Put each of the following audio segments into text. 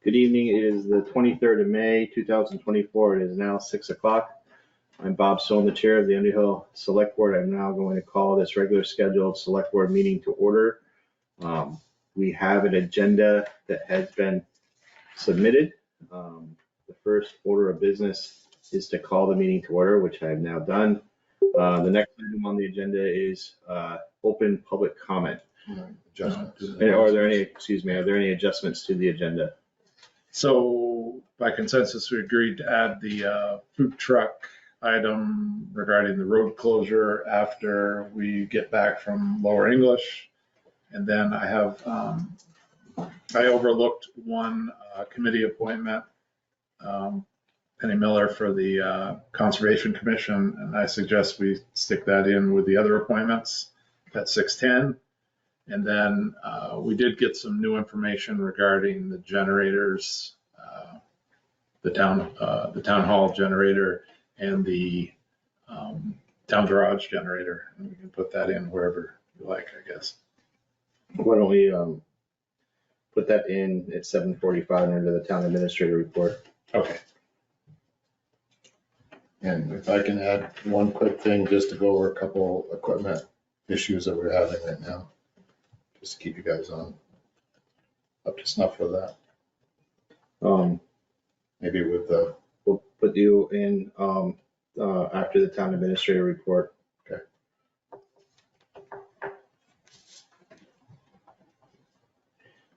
Good evening. It is the 23rd of May, 2024. It is now 6 o'clock. I'm Bob Stone, the chair of the Underhill Selectboard. I'm now going to call this regular scheduled select board meeting to order. We have an agenda that has been submitted. The first order of business is to call the meeting to order, which I have now done. The next item on the agenda is open public comment. Are there any adjustments to the agenda? So by consensus, we agreed to add the food truck item regarding the road closure after we get back from Lower English. And then I have, I overlooked one committee appointment, Penny Miller for the Conservation Commission, and I suggest we stick that in with the other appointments at 6:10. And then we did get some new information regarding the generators, the town hall generator and the town garage generator. And we can put that in wherever you like, I guess. Why don't we put that in at 7:45 under the town administrator report? Okay. And if I can add one quick thing, just to go over a couple equipment issues that we're having right now, just to keep you guys on up to snuff with that. Maybe with the. We'll put you in after the town administrator report. Okay.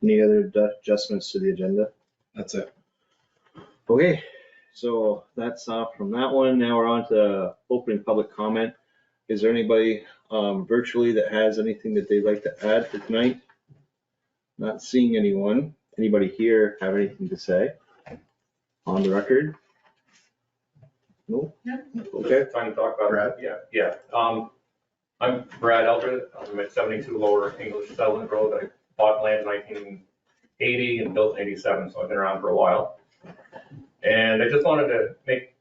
Any other adjustments to the agenda? That's it. Okay, so that's from that one. Now we're on to opening public comment. Is there anybody virtually that has anything that they'd like to add for tonight? Not seeing anyone. Anybody here have anything to say on the record? No? Okay. Time to talk about Brad? it. Yeah. I'm Brad Eldred. I'm at 72 Lower English Settlement Road. I bought land in 1980 and built in 87, so I've been around for a while. And I just wanted to make,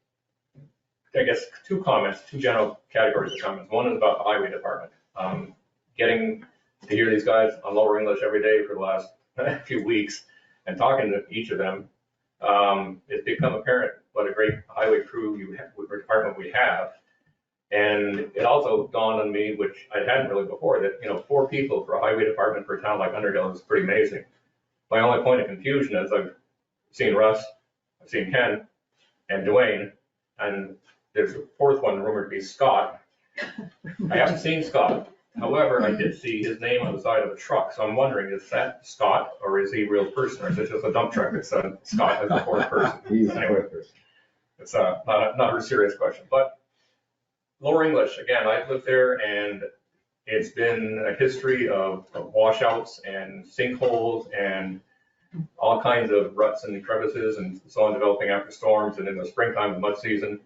I guess, two general categories of comments. One is about the highway department. Getting to hear these guys on Lower English every day for the last few weeks and talking to each of them, it's become apparent what a great highway crew department we have. And it also dawned on me, which I hadn't really before, that 4 people for a highway department for a town like Underhill is pretty amazing. My only point of confusion is I've seen Russ, I've seen Ken, and Dwayne, and there's a 4th one rumored to be Scott. I haven't seen Scott. However, I did see his name on the side of a truck, so I'm wondering, is that Scott, or is he a real person, or is it just a dump truck that said Scott as a 4th person? He's Anyway, it's not a serious question. But Lower English, again, I've lived there, and it's been a history of washouts and sinkholes and all kinds of ruts and crevices and so on developing after storms, and in the springtime, the mud season.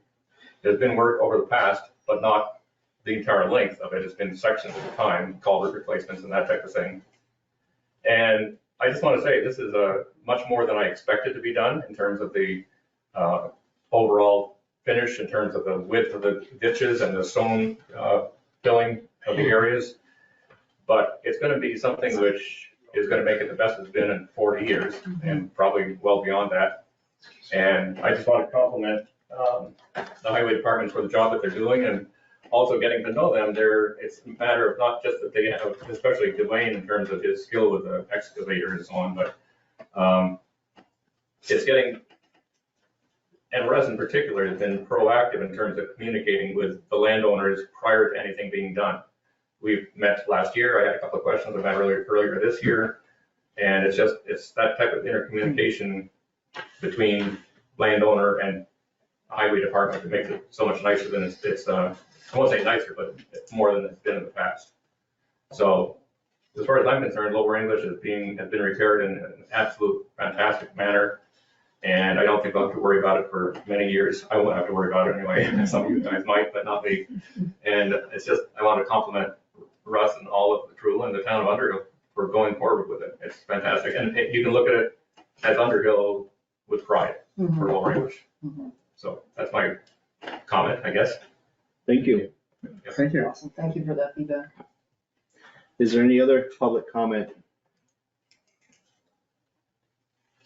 There's been work over the past, but not the entire length of it. It's been sections at a time, culvert replacements and that type of thing. And I just want to say this is much more than I expected to be done in terms of the overall finish, in terms of the width of the ditches and the stone filling of the areas. But it's going to be something which is going to make it the best it's been in 40 years and probably well beyond that. And I just want to compliment the highway department for the job that they're doing, and also getting to know them. It's a matter of not just that they have, especially Dwayne in terms of his skill with the excavator and so on, but it's getting, and Russ in particular has been proactive in terms of communicating with the landowners prior to anything being done. We've met last year. I had a couple of questions about earlier this year, and it's that type of intercommunication between landowner and highway department that makes it so much nicer than it's I won't say nicer, but it's more than it's been in the past. So as far as I'm concerned, Lower English has been repaired in an absolute fantastic manner. And I don't think I'll have to worry about it for many years. I won't have to worry about it anyway. Some of you guys might, but not me. And it's just, I want to compliment Russ and all of the crew and the town of Underhill for going forward with it. It's fantastic. And you can look at it as Underhill with pride for Lower English. So that's my comment, I guess. Thank you. Thank you. Awesome. Thank you for that feedback. Is there any other public comment?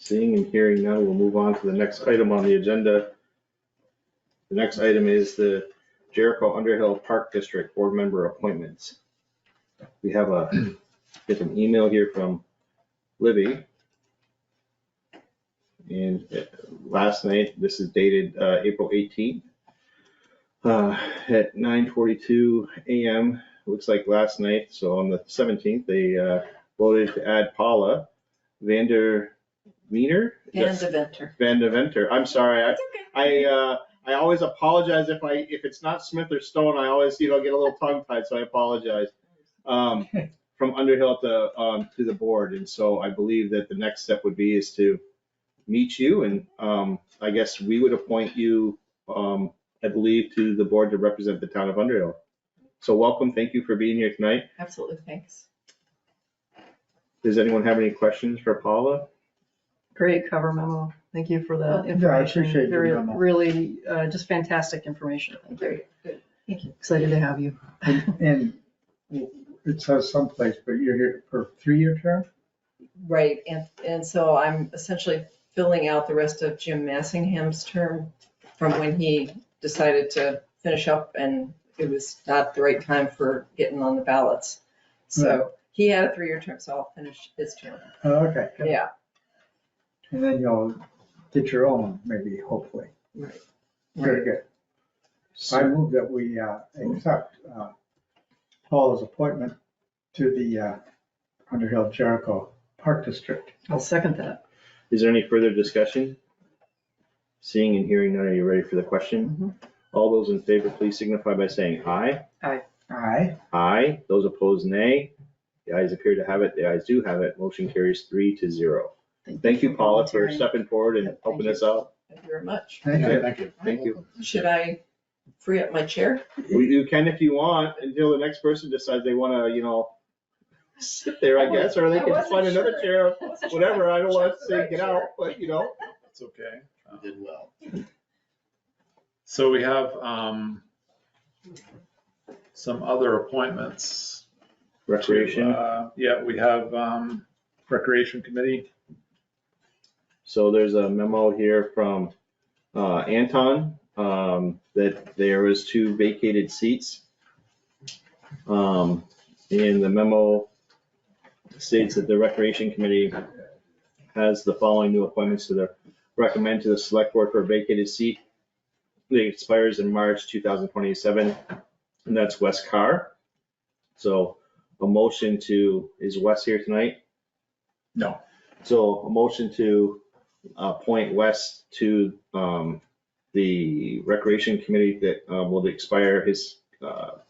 Seeing and hearing none, we'll move on to the next item on the agenda. The next item is the Jericho-Underhill Park District Board Member Appointments. We have get an email here from Libby. And last night, this is dated April 18th, at 9:42 a.m. Looks like last night, so on the 17th, they voted to add Paula Van Deventer. I'm sorry. That's okay. I always apologize if it's not Smith or Stone. I always, get a little tongue tied, so I apologize. From Underhill to the board, and so I believe that the next step would be to meet you, and I guess we would appoint you, I believe, to the board to represent the town of Underhill. So welcome. Thank you for being here tonight. Absolutely, thanks. Does anyone have any questions for Paula? Great cover memo. Thank you for the Yeah, I information. appreciate your Very, memo. really, just fantastic information. Very good. Thank you. Excited to have you. And it says someplace, but you're here for a 3-year term? Right, and so I'm essentially filling out the rest of Jim Massingham's term from when he decided to finish up, and it was not the right time for getting on the ballots. So he had a 3-year term, so I'll finish his term. Oh, okay. good. Yeah, And then you'll get your own, maybe, hopefully. right. Very good. I move that we accept Paula's appointment to the Underhill Jericho Park District. I'll second that. Is there any further discussion? Seeing and hearing none, are you ready for the question? All those in favor, please signify by saying aye. Aye. Aye. Those opposed, nay. The ayes appear to have it. The ayes do have it. Motion carries 3-0. Thank you, Paula, for volunteering. stepping forward and Thank helping you. us out. Thank you very much. Thank you. Thank you. Thank you. Should I free up my chair? You can if you want, until the next person decides they wanna, sit there, I guess, or they I can wasn't find another sure. chair, whatever. I don't want to say get out, but It's okay. You did well. So we have some other appointments. Recreation. Yeah, we have Recreation Committee. So there's a memo here from Anton that there was 2 vacated seats. And the memo states that the Recreation Committee has the following new appointments to recommend to the Select Board for a vacated seat. It expires in March 2027, and that's Wes Carr. So a motion is Wes here tonight? No. So a motion to appoint Wes to the Recreation Committee that will expire, his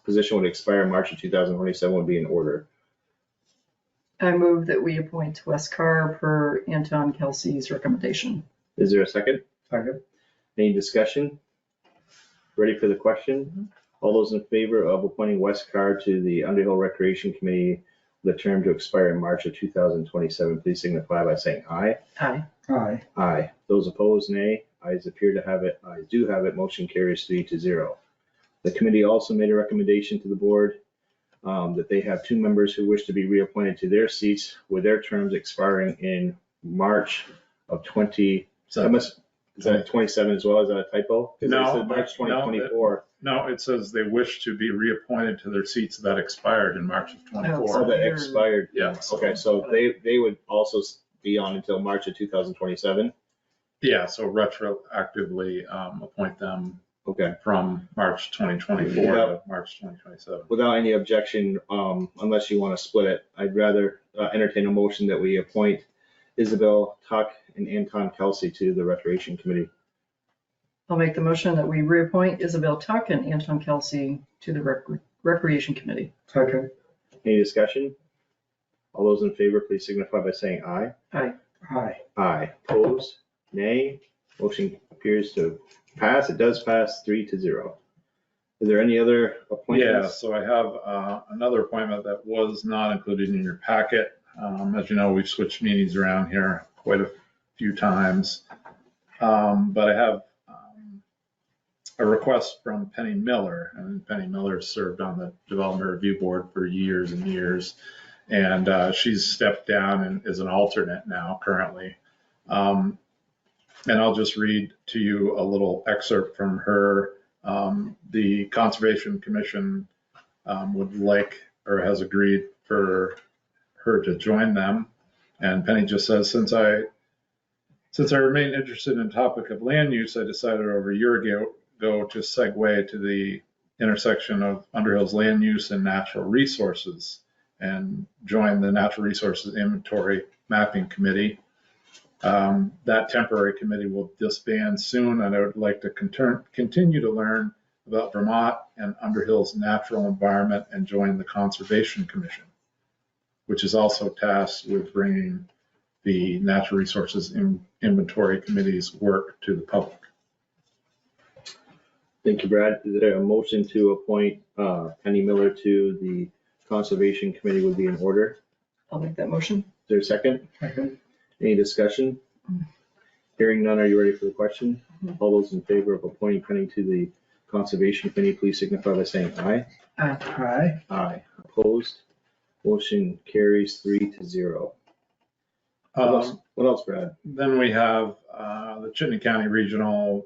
position would expire in March of 2027 would be in order. I move that we appoint Wes Carr per Anton Kelsey's recommendation. Is there a second? Second. Any discussion? Ready for the question? All those in favor of appointing Wes Carr to the Underhill Recreation Committee, the term to expire in March of 2027, please signify by saying aye. Aye. Aye. Aye. Those opposed, nay. Ayes appear to have it. Ayes do have it. Motion carries 3-0. The committee also made a recommendation to the board that they have 2 members who wish to be reappointed to their seats with their terms expiring in March of 20. Is that 27 as well? Is that a typo? 'Cause it No, said March no, 2024. No, it says they wish to be reappointed to their seats that expired in March of Oh, 24. that expired. Yeah. Okay, so they would also be on until March of 2027? Yeah, so retroactively appoint them Okay. from March 2024 to March 2027. Without any objection, unless you want to split it, I'd rather entertain a motion that we appoint Isabel Tuck and Anton Kelsey to the Recreation Committee. I'll make the motion that we reappoint Isabel Tuck and Anton Kelsey to the Recreation Committee. Second. Any discussion? All those in favor, please signify by saying aye. Aye. Aye. Opposed? Nay. Motion appears to pass. It does pass 3-0. Is there any other Yeah, appointments? so I have another appointment that was not included in your packet. As you know, we've switched meetings around here quite a few times. But I have a request from Penny Miller, and Penny Miller served on the Development Review Board for years and years. And she's stepped down and is an alternate now currently. And I'll just read to you a little excerpt from her. The Conservation Commission would like, or has agreed for her to join them. And Penny just says, since I remain interested in the topic of land use, I decided over a year ago to segue to the intersection of Underhill's land use and natural resources and join the Natural Resources Inventory Mapping Committee. That temporary committee will disband soon, and I would like to continue to learn about Vermont and Underhill's natural environment and join the Conservation Commission, which is also tasked with bringing the Natural Resources Inventory Committee's work to the public. Thank you, Brad. Is there a motion to appoint Penny Miller to the Conservation Committee would be in order? I'll make that motion. Is there a second? Second. Any discussion? Hearing none, are you ready for the question? All those in favor of appointing Penny to the Conservation Committee, please signify by saying aye. Aye. Aye. Opposed? Motion carries 3-0. What else, Brad? Then we have the Chittenden County Regional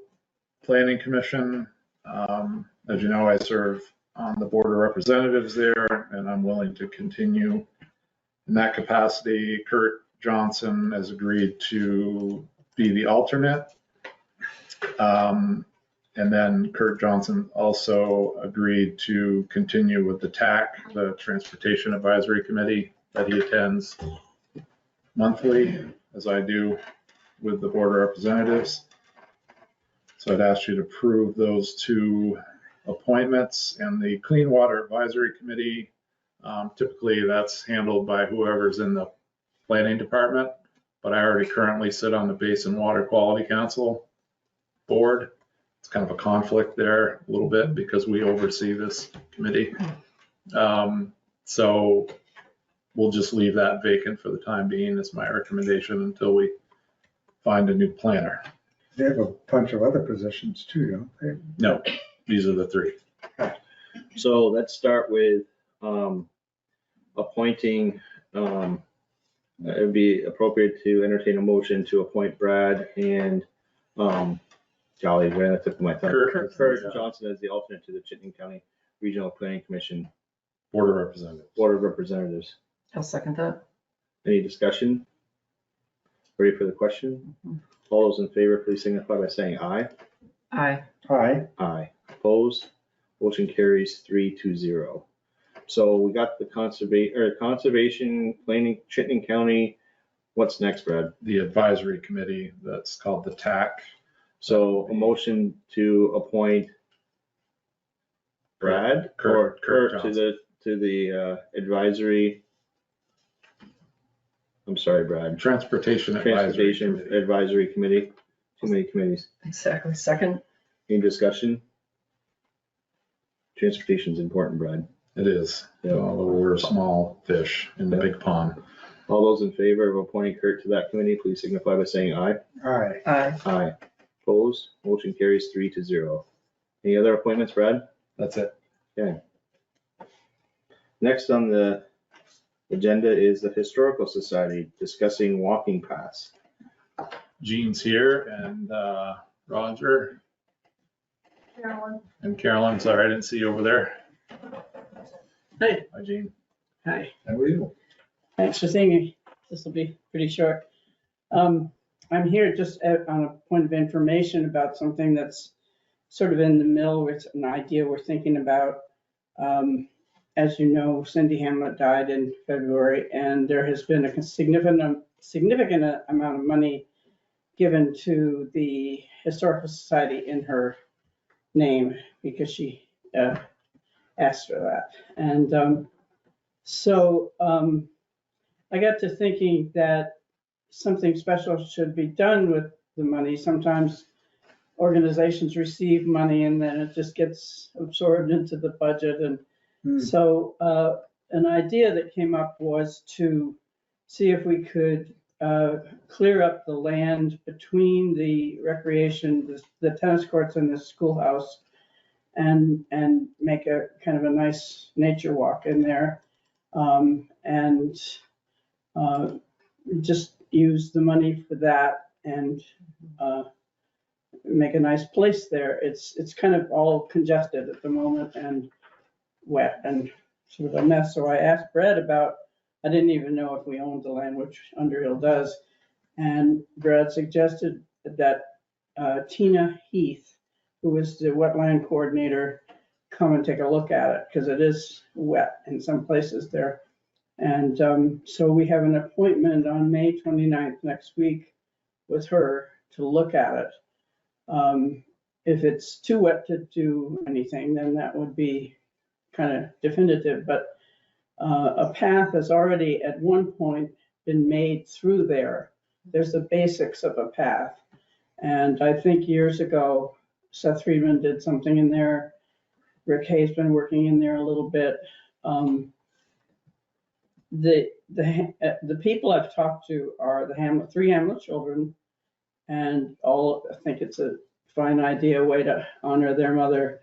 Planning Commission. As you know, I serve on the Board of Representatives there, and I'm willing to continue in that capacity. Kurt Johnson has agreed to be the alternate. And then Kurt Johnson also agreed to continue with the TAC, the Transportation Advisory Committee, that he attends monthly, as I do with the Board of Representatives. So I'd ask you to approve those two appointments. And the Clean Water Advisory Committee, typically that's handled by whoever's in the planning department, but I already currently sit on the Basin Water Quality Council board. It's kind of a conflict there a little bit because we oversee this committee. So we'll just leave that vacant for the time being. Is my recommendation until we find a new planner. They have a bunch of other positions too, don't they? No, these are the three. So let's start with appointing, it would be appropriate to entertain a motion to appoint Brad and, golly, right on the tip of my tongue. Kurt Johnson as the alternate to the Chittenden County Regional Planning Commission Board of Representatives. Board of Representatives. I'll second that. Any discussion? Ready for the question? All those in favor, please signify by saying aye. Aye. Aye. Aye. Opposed? Motion carries 3-0. So we got the conservation planning, Chittenden County. What's next, Brad? The advisory committee that's called the TAC. So a motion to appoint Brad or Kurt to the advisory. I'm sorry, Brad. Transportation Advisory Committee. Too many committees. Exactly. Second. Any discussion? Transportation's important, Brad. It is. Yeah. Although we're a small fish in the big pond. All those in favor of appointing Kurt to that committee, please signify by saying aye. Aye. Aye. Aye. Opposed? Motion carries 3-0. Any other appointments, Brad? That's it. Okay. Next on the agenda is the Historical Society discussing walking paths. Jean's here and Roger. Carolyn. And Carolyn, sorry, I didn't see you over there. Hey. Hi, Jean. Hi, How are you? thanks for seeing me. This will be pretty short. I'm here just on a point of information about something that's sort of in the middle with an idea we're thinking about. As you know, Cindy Hamlet died in February, and there has been a significant amount of money given to the Historical Society in her name because she asked for that. And so I got to thinking that something special should be done with the money. Sometimes organizations receive money and then it just gets absorbed into the budget. And so an idea that came up was to see if we could clear up the land between the recreation, the tennis courts and the schoolhouse, and make a kind of a nice nature walk in there, and just use the money for that. and make a nice place there. It's kind of all congested at the moment and wet and sort of a mess. So I asked Brad about, I didn't even know if we owned the land, which Underhill does. And Brad suggested that Tina Heath, who is the wetland coordinator, come and take a look at it, because it is wet in some places there. And so we have an appointment on May 29th next week with her to look at it. If it's too wet to do anything, then that would be kind of definitive, but a path has already at one point been made through there. There's the basics of a path. And I think years ago, Seth Friedman did something in there. Rick Hay's been working in there a little bit. The people I've talked to are the three Hamlet children, and all, I think it's a fine idea, way to honor their mother.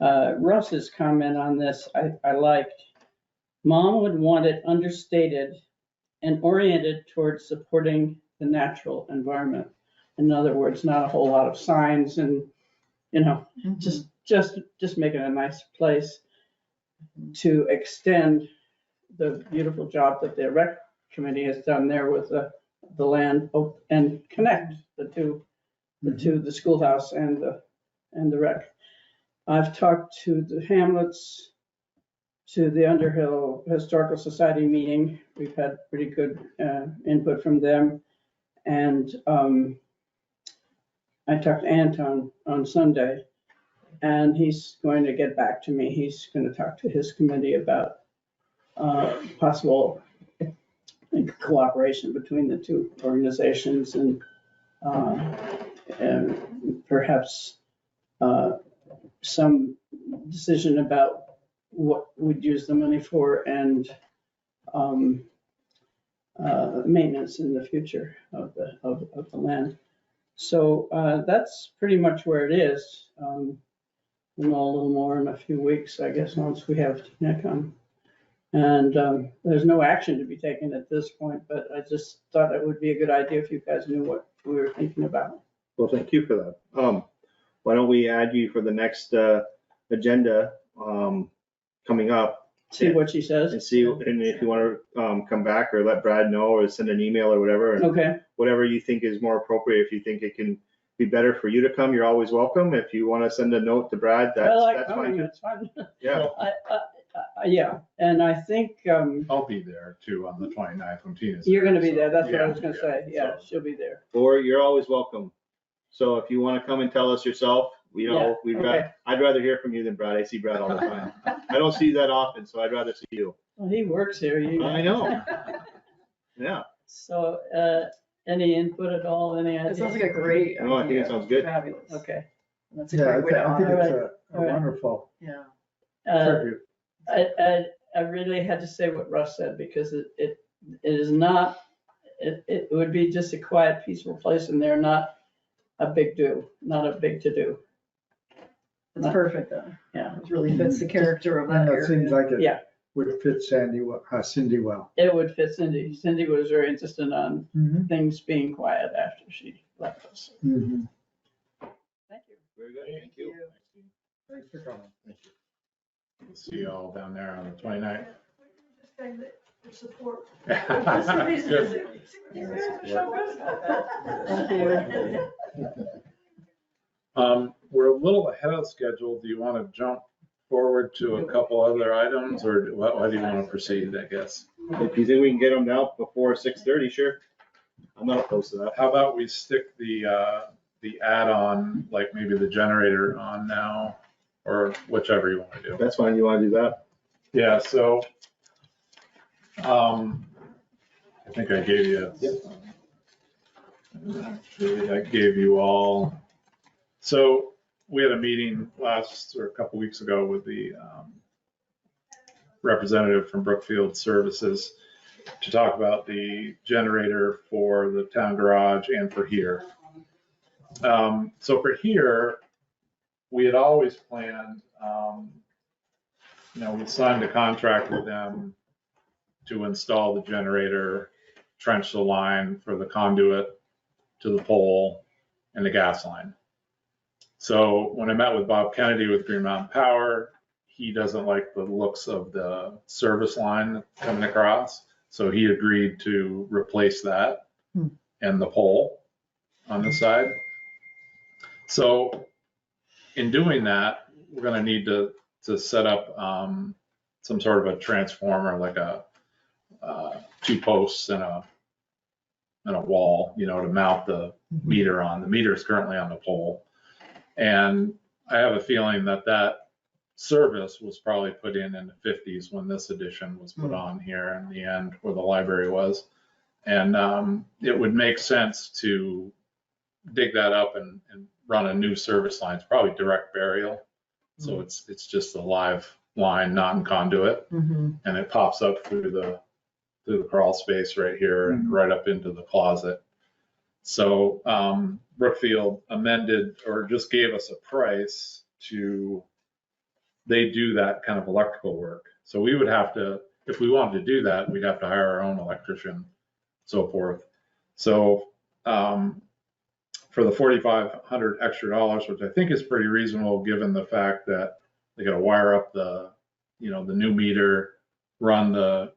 Russ's comment on this, I liked. Mom would want it understated and oriented towards supporting the natural environment. In other words, not a whole lot of signs and, just making a nice place to extend the beautiful job that the rec committee has done there with the land and connect the schoolhouse and the rec. I've talked to the Hamlets, to the Underhill Historical Society meeting. We've had pretty good input from them. And I talked to Anton on Sunday, and he's going to get back to me. He's going to talk to his committee about possible cooperation between the two organizations and perhaps some decision about what we'd use the money for and maintenance in the future of the land. So that's pretty much where it is. We'll know a little more in a few weeks, I guess, once we have Tina come. And there's no action to be taken at this point, but I just thought it would be a good idea if you guys knew what we were thinking about. Well, thank you for that. Why don't we add you for the next agenda coming up? See what she says. And see, and if you want to come back or let Brad know or send an email or whatever. And Okay. whatever you think is more appropriate. If you think it can be better for you to come, you're always welcome. If you want to send a note to Brad, that's fine. It's fine. Yeah. Yeah, and I think I'll be there too on the 29th when Tina's. you're gonna be so, there. That's what I yeah, was gonna say. Yeah, so. she'll be there. Or you're always welcome. So if you want to come and tell us yourself, Yeah, okay. I'd rather hear from you than Brad. I see Brad all the time. I don't see that often, so I'd rather see you. Well, he works here. I know. Yeah. So, any input at all? Any It ideas? sounds like a great No, I think it idea. sounds good. Fabulous. Okay. That's a Yeah, great way to I think honor it's it. a wonderful Yeah. tribute. I really had to say what Russ said because it is not, it would be just a quiet, peaceful place and they're not a big to do. It's perfect though. Yeah. It really fits the character of that And it seems area. like Yeah. it would fit Cindy well. It would fit Cindy. Cindy was very insistent on Mhm. things being quiet after she left us. Mhm. Thank you. Very good. Thank you. Thanks for coming. Thank you. We'll see you all down there on the 29th. Support. Good. We're a little ahead of schedule. Do you want to jump forward to a couple other items or how do you want to proceed, I guess? If you think we can get them out before 6:30, sure. I'm not opposed to that. How about we stick the add-on, like maybe the generator on now or whichever you want to do. That's fine. You want to do that? Yeah, so, I think I gave you. Actually, I gave you all. So we had a meeting a couple weeks ago with the representative from Brookfield Services to talk about the generator for the town garage and for here. So for here, we had always planned, we signed a contract with them to install the generator, trench the line for the conduit, to the pole and the gas line. So when I met with Bob Kennedy with Green Mountain Power, he doesn't like the looks of the service line coming across. So he agreed to replace that and the pole on the side. So in doing that, we're going to need to set up some sort of a transformer, like a 2 posts and a wall, to mount the meter on. The meter is currently on the pole. And I have a feeling that service was probably put in the 50s when this addition was put on here in the end where the library was. And it would make sense to dig that up and run a new service line. It's probably direct burial. So it's just a live line, not in conduit. And it pops up through the crawl space right here and right up into the closet. So Brookfield amended or just gave us a price they do that kind of electrical work. So we would have to, if we wanted to do that, we'd have to hire our own electrician, so forth. So for the $4,500 extra, which I think is pretty reasonable given the fact that they got to wire up the new meter, run the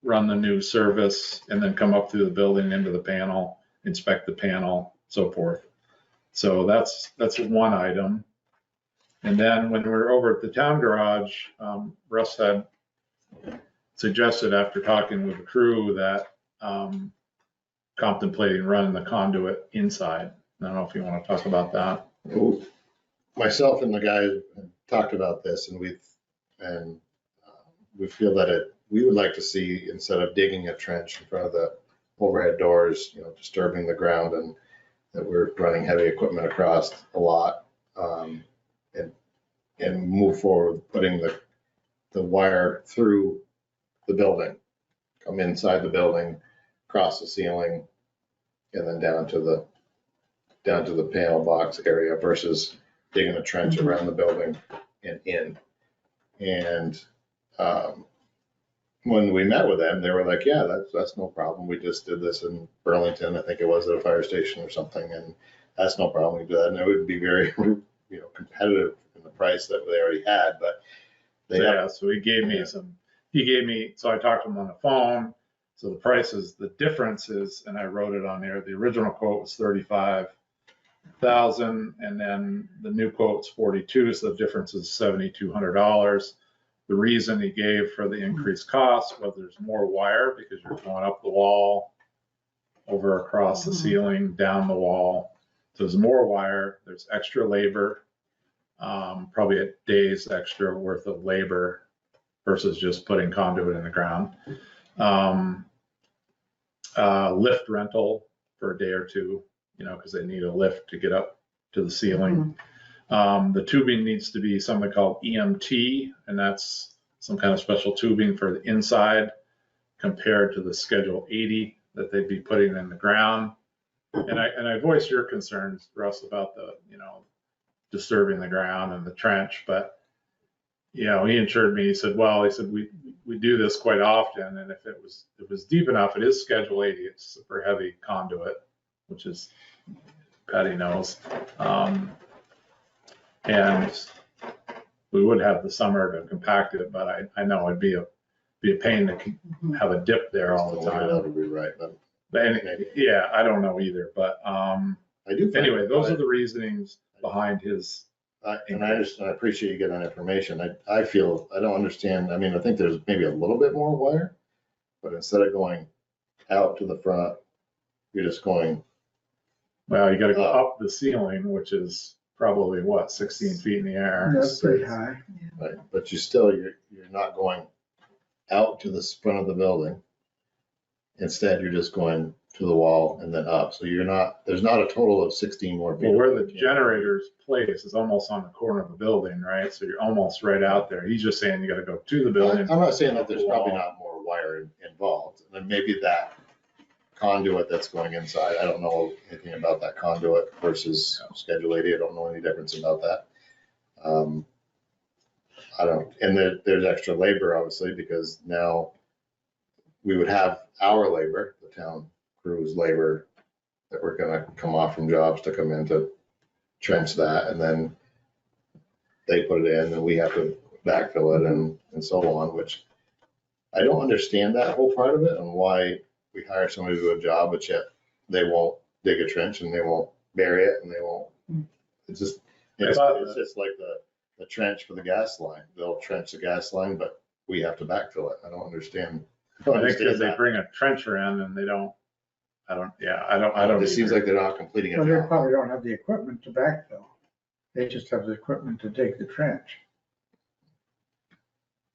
new service, and then come up through the building into the panel, inspect the panel, so forth. So that's one item. And then when we're over at the town garage, Russ had suggested after talking with the crew that contemplating running the conduit inside. I don't know if you want to talk about that. Myself and the guy talked about this, and we feel that we would like to see, instead of digging a trench in front of the overhead doors, disturbing the ground, and that we're running heavy equipment across a lot, and move forward with putting the wire through the building, come inside the building, across the ceiling, and then down to the panel box area versus digging a trench around the building and in. And when we met with them, they were like, yeah, that's no problem. We just did this in Burlington. I think it was at a fire station or something. And that's no problem. We do that. And it would be very, competitive in the price that they already had, but so he gave me so I talked to him on the phone. So the prices, the difference is, and I wrote it on there, the original quote was $35,000 and then the new quote's $42,000. So the difference is $7,200. The reason he gave for the increased cost was there's more wire because you're going up the wall, over across the ceiling, down the wall. So there's more wire, there's extra labor, probably a day's extra worth of labor versus just putting conduit in the ground. Lift rental for a day or two, because they need a lift to get up to the ceiling. The tubing needs to be something called EMT, and that's some kind of special tubing for the inside compared to the Schedule 80 that they'd be putting in the ground. And I voiced your concerns, Russ, about the, disturbing the ground and the trench, but, he assured me, he said, we do this quite often, and if it was deep enough, it is Schedule 80, it's super heavy conduit, which is, Patty knows. And we would have the summer to compact it, but I know it'd be a pain to have a dip there all the time. That would be right, but yeah, I don't know either, but I do. Anyway, those are the reasonings behind his. And I appreciate you getting that information. I feel, I don't understand. I mean, I think there's maybe a little bit more wire, but instead of going out to the front, you're just going. Well, you got to go up the ceiling, which is probably 16 feet in the air. That's pretty high. Right, but you're not going out to the front of the building. Instead, you're just going to the wall and then up. So there's not a total of 16 more feet. Well, where the generator's place is almost on the corner of the building, right? So you're almost right out there. He's just saying you got to go to the building. I'm not saying that there's probably not more wire involved. And maybe that conduit that's going inside, I don't know anything about that conduit versus Schedule 80. I don't know any difference about that. And there's extra labor, obviously, because now we would have our labor, the town crew's labor, that were gonna come off from jobs to come in to trench that, and then they put it in, and we have to backfill it and so on, which I don't understand that whole part of it, and why we hire somebody to do a job, but yet they won't dig a trench and they won't bury it and they won't, it's just like the trench for the gas line. They'll trench the gas line, but we have to backfill it. I don't understand. I think because they bring a trencher in and they don't, I don't. It seems like they're not completing Well, it. they probably don't have the equipment to backfill. They just have the equipment to dig the trench.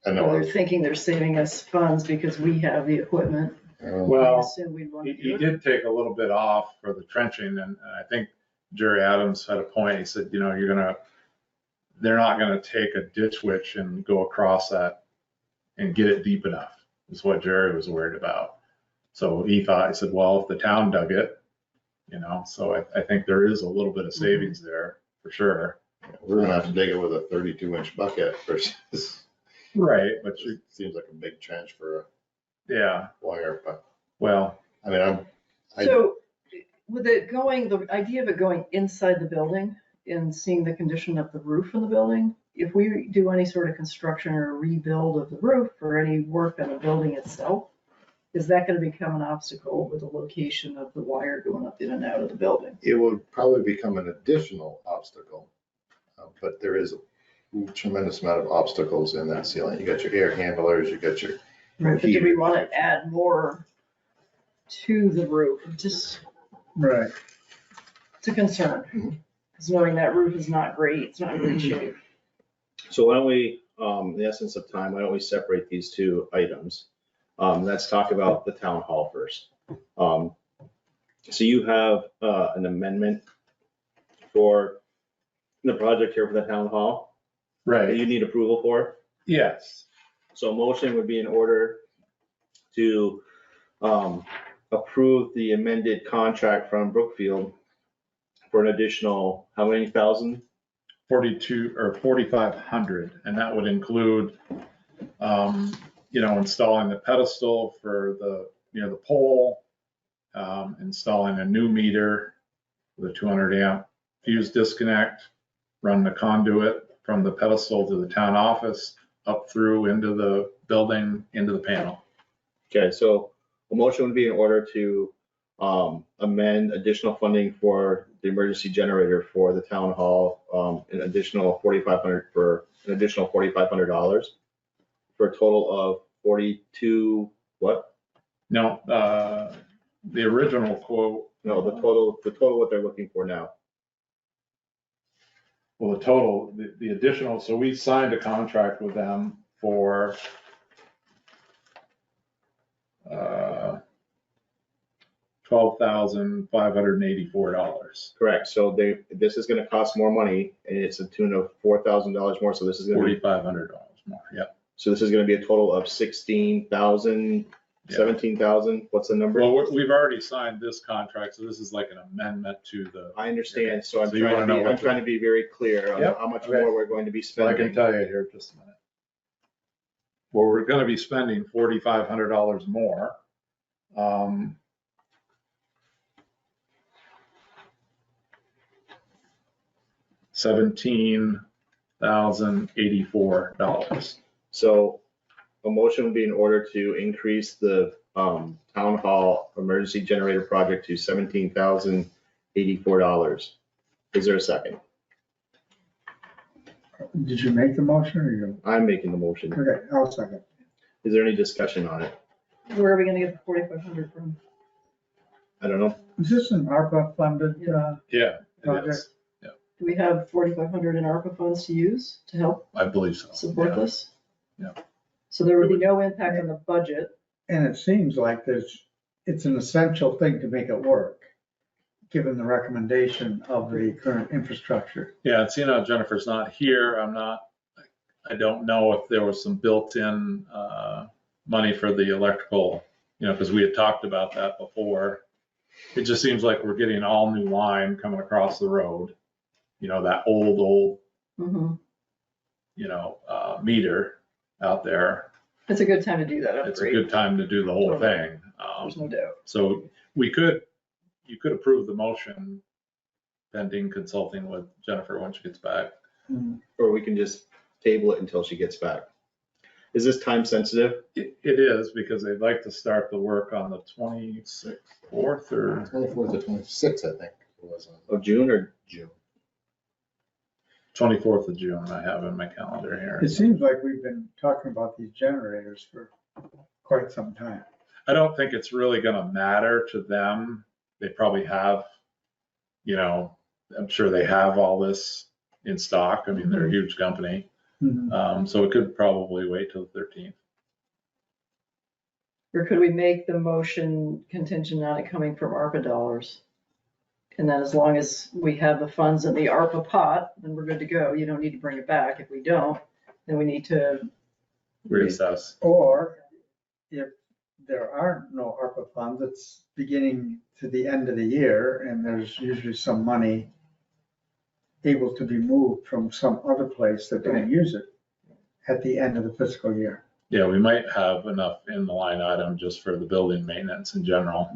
I Well, know. they're thinking they're saving us funds because we have the equipment. I Well, assume we'd want to he do it. did take a little bit off for the trenching, and I think Jerry Adams had a point. He said, you know, they're not gonna take a ditch witch and go across that and get it deep enough, is what Jerry was worried about. So he said, well, if the town dug it, you know, so I think there is a little bit of savings there for sure. We're gonna have to dig it with a 32-inch bucket versus. Right, but It seems like a big trench for yeah, a wire, but well, I mean, So with it going, the idea of it going inside the building and seeing the condition of the roof in the building, if we do any sort of construction or rebuild of the roof or any work on the building itself, is that going to become an obstacle with the location of the wire going up in and out of the building? it would probably become an additional obstacle. But there is a tremendous amount of obstacles in that ceiling. You got your air handlers, you got your. Right, but do we want to add more to the roof? Just, Right. it's a concern. Because knowing that roof is not great, it's not in great shape. So why don't we, in the essence of time, why don't we separate these two items? Let's talk about the town hall first. So you have an amendment for the project here for the town hall that right, you need approval for. yes, So a motion would be in order to approve the amended contract from Brookfield for an additional, how many thousand? 42 or 4,500, and that would include, you know, installing the pedestal for the pole, installing a new meter with a 200 amp fuse disconnect, run the conduit from the pedestal to the town office, up through into the building, into the panel. Okay, so a motion would be in order to amend additional funding for the emergency generator for the town hall, an additional $4,500 for an additional $4,500 for a total of 42, what? No, the original quote. No, the total what they're looking for now. Well, the total, the additional, so we signed a contract with them for $12,584, Correct, so this is gonna cost more money, and it's a tune of $4,000 more, so this is gonna be, $4,500 more, yep. so this is gonna be a total of 16,000, 17,000, what's the number? Well, we've already signed this contract, so this is like an amendment to the, I understand, so So you wanna know I'm what trying to be very clear on Yep, how much okay. more we're going to be so I can spending. tell you here just a minute. Well, we're gonna be spending $4,500 more. $17,084. So a motion would be in order to increase the town hall emergency generator project to $17,084. Is there a second? Did you make the motion or you? I'm making the motion. Okay, I'll second. Is there any discussion on it? Where are we going to get the 4,500 from? I don't know. Is this an ARPA funded? Yeah, it Project. is. Do we have 4,500 in ARPA funds to use to help I believe so. support Yeah. this? Yeah. So there would be no impact on the budget. And it seems like it's an essential thing to make it work, given the recommendation of the current infrastructure. Yeah, and seeing how Jennifer's not here, I don't know if there was some built-in money for the electrical, you know, because we had talked about that before. It just seems like we're getting an all-new line coming across the road, you know, that old, Mhm. you know, meter out there. It's a good time to do that It's a upgrade. good time to do the whole thing. There's no doubt. So we could you could approve the motion pending consulting with Jennifer when she gets back. Or we can just table it until she gets back. Is this time sensitive? It is, because they'd like to start the work on the 26th, 4th, or 24th to 26th, I think it was on Of June or? June. 24th of June, I have in my calendar here. It seems like we've been talking about these generators for quite some time. I don't think it's really gonna matter to them. They probably have, you know, I'm sure they have all this in stock. I mean, they're a huge company. So it could probably wait till the 13th. Or could we make the motion contingent on it coming from ARPA dollars? And then as long as we have the funds in the ARPA pot, then we're good to go. You don't need to bring it back. If we don't, then we need to, Reassess. Or if there are no ARPA funds, it's beginning to the end of the year, and there's usually some money able to be moved from some other place that didn't use it at the end of the fiscal year. Yeah, we might have enough in the line item just for the building maintenance in general.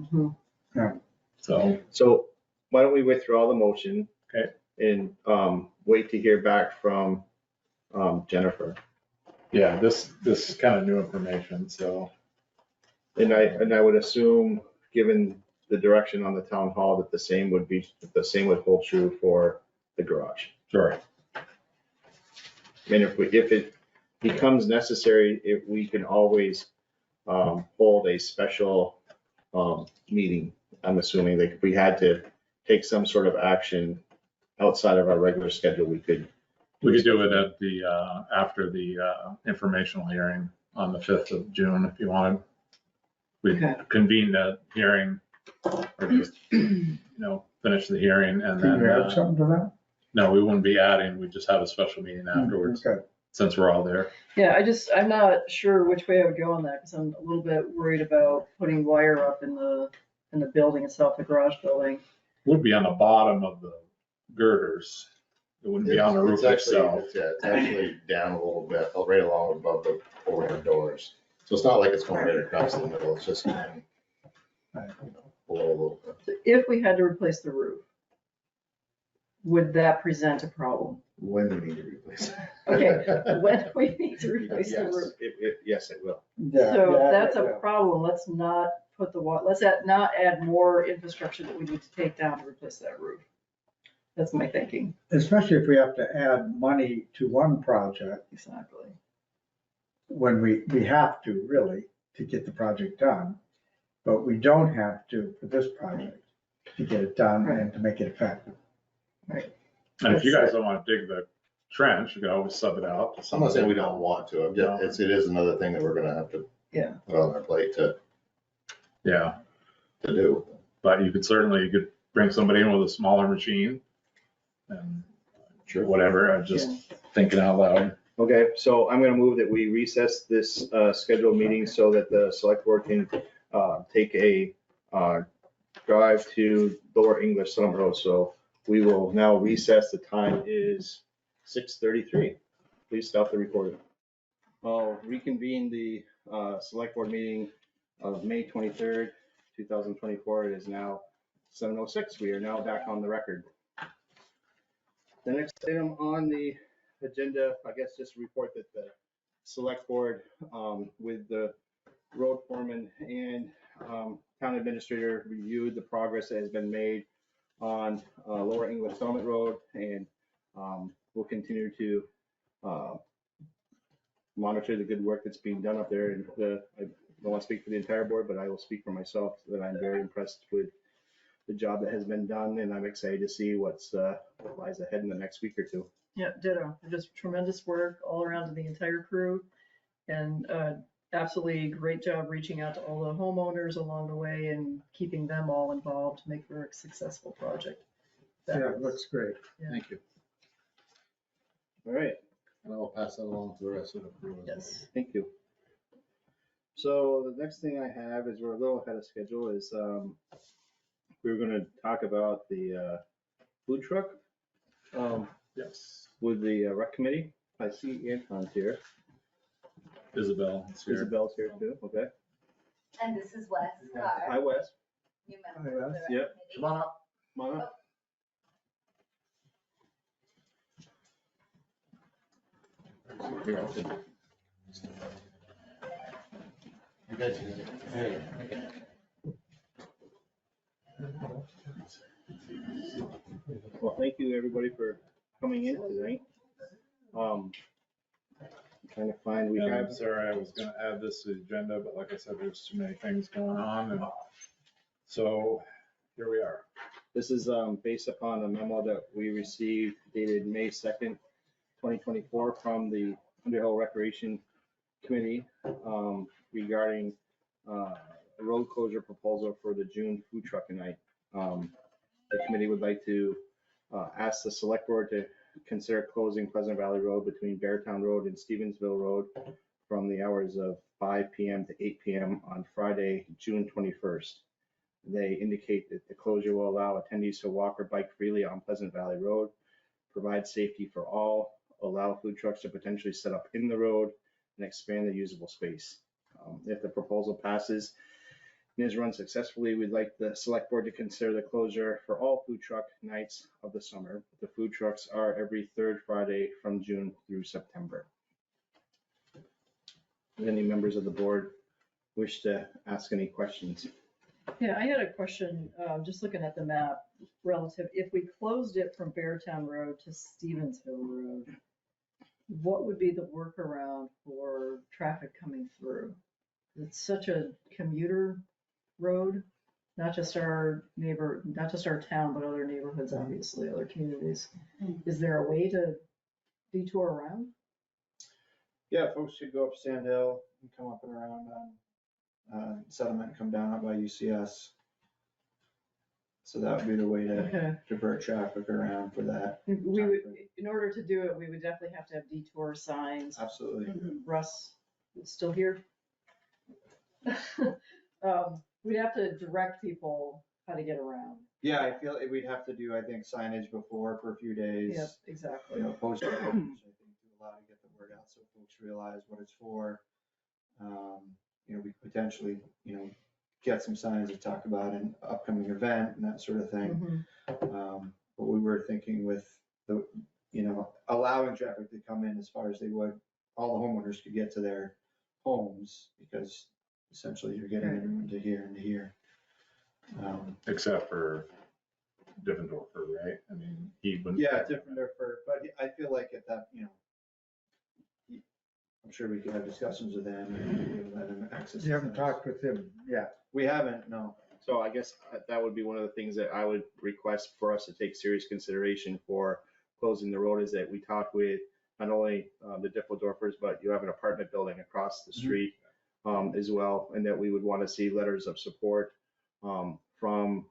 Yeah. So, Why don't we withdraw the motion? Okay. And wait to hear back from Jennifer. yeah, this is kind of new information, so. And I would assume, given the direction on the town hall, that the same would hold true for the garage. Sure. I mean, if it becomes necessary, if we can always hold a special meeting. I'm assuming that if we had to take some sort of action outside of our regular schedule, we could. We could do it at the, after the informational hearing on the 5th of June if you wanted. We Okay. convene the hearing, or just, finish the hearing and Can you add then, something to that? no, we wouldn't be adding, we just have a special meeting afterwards, Okay. since we're all there. yeah, I'm not sure which way I would go on that, because I'm a little bit worried about putting wire up in the building itself, the garage building. Would be on the bottom of the girders. It wouldn't be on the roof It's actually- itself. It's actually down a little bit, right along above the overhead doors. So it's not like it's going right across the middle, it's just going below a little bit. So if we had to replace the roof, would that present a problem? When do we need to replace it? Okay, when we need to replace the Yes. roof. Yes, it will. Yeah, So yeah, that's a yeah. problem. Let's not put not add more infrastructure that we need to take down to replace that roof. That's my thinking. Especially if we have to add money to one project, Exactly. when we have to really to get the project done. But we don't have to for this project to get it done and to make it effective. And if you guys don't want to dig the trench, you can always sub it out. I'm not saying we don't want to, I'm just, it is another thing that we're gonna have to Yeah. put on our plate to Yeah, do. but you could bring somebody in with a smaller machine and Sure. whatever, I'm just thinking out loud. Okay, so I'm gonna move that we recess this scheduled meeting so that the select board can take a drive to Lower English Summit Road. So we will now recess. The time is 6:33. Please stop the recording. I'll reconvene the select board meeting of May 23rd, 2024. It is now 7:06. We are now back on the record. The next item on the agenda, I guess, just report that the select board with the road foreman and town administrator reviewed the progress that has been made on Lower English Summit Road, and we'll continue to monitor the good work that's being done up there. And I don't want to speak for the entire board, but I will speak for myself that I'm very impressed with the job that has been done, and I'm excited to see what lies ahead in the next week or two. Yeah, ditto. Just tremendous work all around to the entire crew, and absolutely great job reaching out to all the homeowners along the way and keeping them all involved to make for a successful project. Yeah, it looks great. Thank you. All right. And I'll pass that along to the rest of the crew. Yes. Thank you. So the next thing I have is we're a little ahead of schedule is we're going to talk about the food truck Yes. with the rec committee. I see Anton's here. Isabel is here. Isabel's here too. Okay. And this is Wes. Hi, Wes. new member of the Yep. rec committee. Come on up. Come on up. You guys can get, hey. Well, thank you, everybody, for coming in tonight. I'm trying to find, we I'm have, sorry, I was gonna add this to the agenda, but like I said, there's too many things going on, and so here we are. this is based upon a memo that we received dated May 2nd, 2024 from the Underhill Recreation Committee regarding a road closure proposal for the June food truck night. The committee would like to ask the select board to consider closing Pleasant Valley Road between Beartown Road and Stevensville Road from the hours of 5 PM to 8 PM on Friday, June 21st. They indicate that the closure will allow attendees to walk or bike freely on Pleasant Valley Road, provide safety for all, allow food trucks to potentially set up in the road, and expand the usable space. If the proposal passes and is run successfully, we'd like the select board to consider the closure for all food truck nights of the summer. The food trucks are every third Friday from June through September. Does any members of the board wish to ask any questions? Yeah, I had a question, just looking at the map relative, if we closed it from Beartown Road to Stevensville Road, what would be the workaround for traffic coming through? It's such a commuter road, not just our town, but other neighborhoods, obviously, other communities. Is there a way to detour around? Yeah, folks should go up Sand Hill and come up and around Settlement and come down up by UCS. So that would be the way to Okay. divert traffic around for that. We would, in order to do it, we would definitely have to have detour signs. Absolutely. Russ, still here? We'd have to direct people how to get around. Yeah, I feel we'd have to do, I think, signage before for a few days. Yep, exactly. Poster, I think, to allow to get the word out so folks realize what it's for. We potentially, get some signs that talk about an upcoming event and that sort of thing. Mhm. But we were thinking with the, allowing traffic to come in as far as they would, all the homeowners could get to their homes because essentially you're getting everyone to here and to here. Except for Diffendorfer, right? I mean, he wouldn't. Yeah, different for, but I feel like at that, I'm sure we could have discussions with them and let them access. You haven't talked with him yet. We haven't, no. So I guess that would be one of the things that I would request for us to take serious consideration for closing the road, is that we talk with not only the Diffeldorfers, but you have an apartment building across the street as well, and that we would want to see letters of support from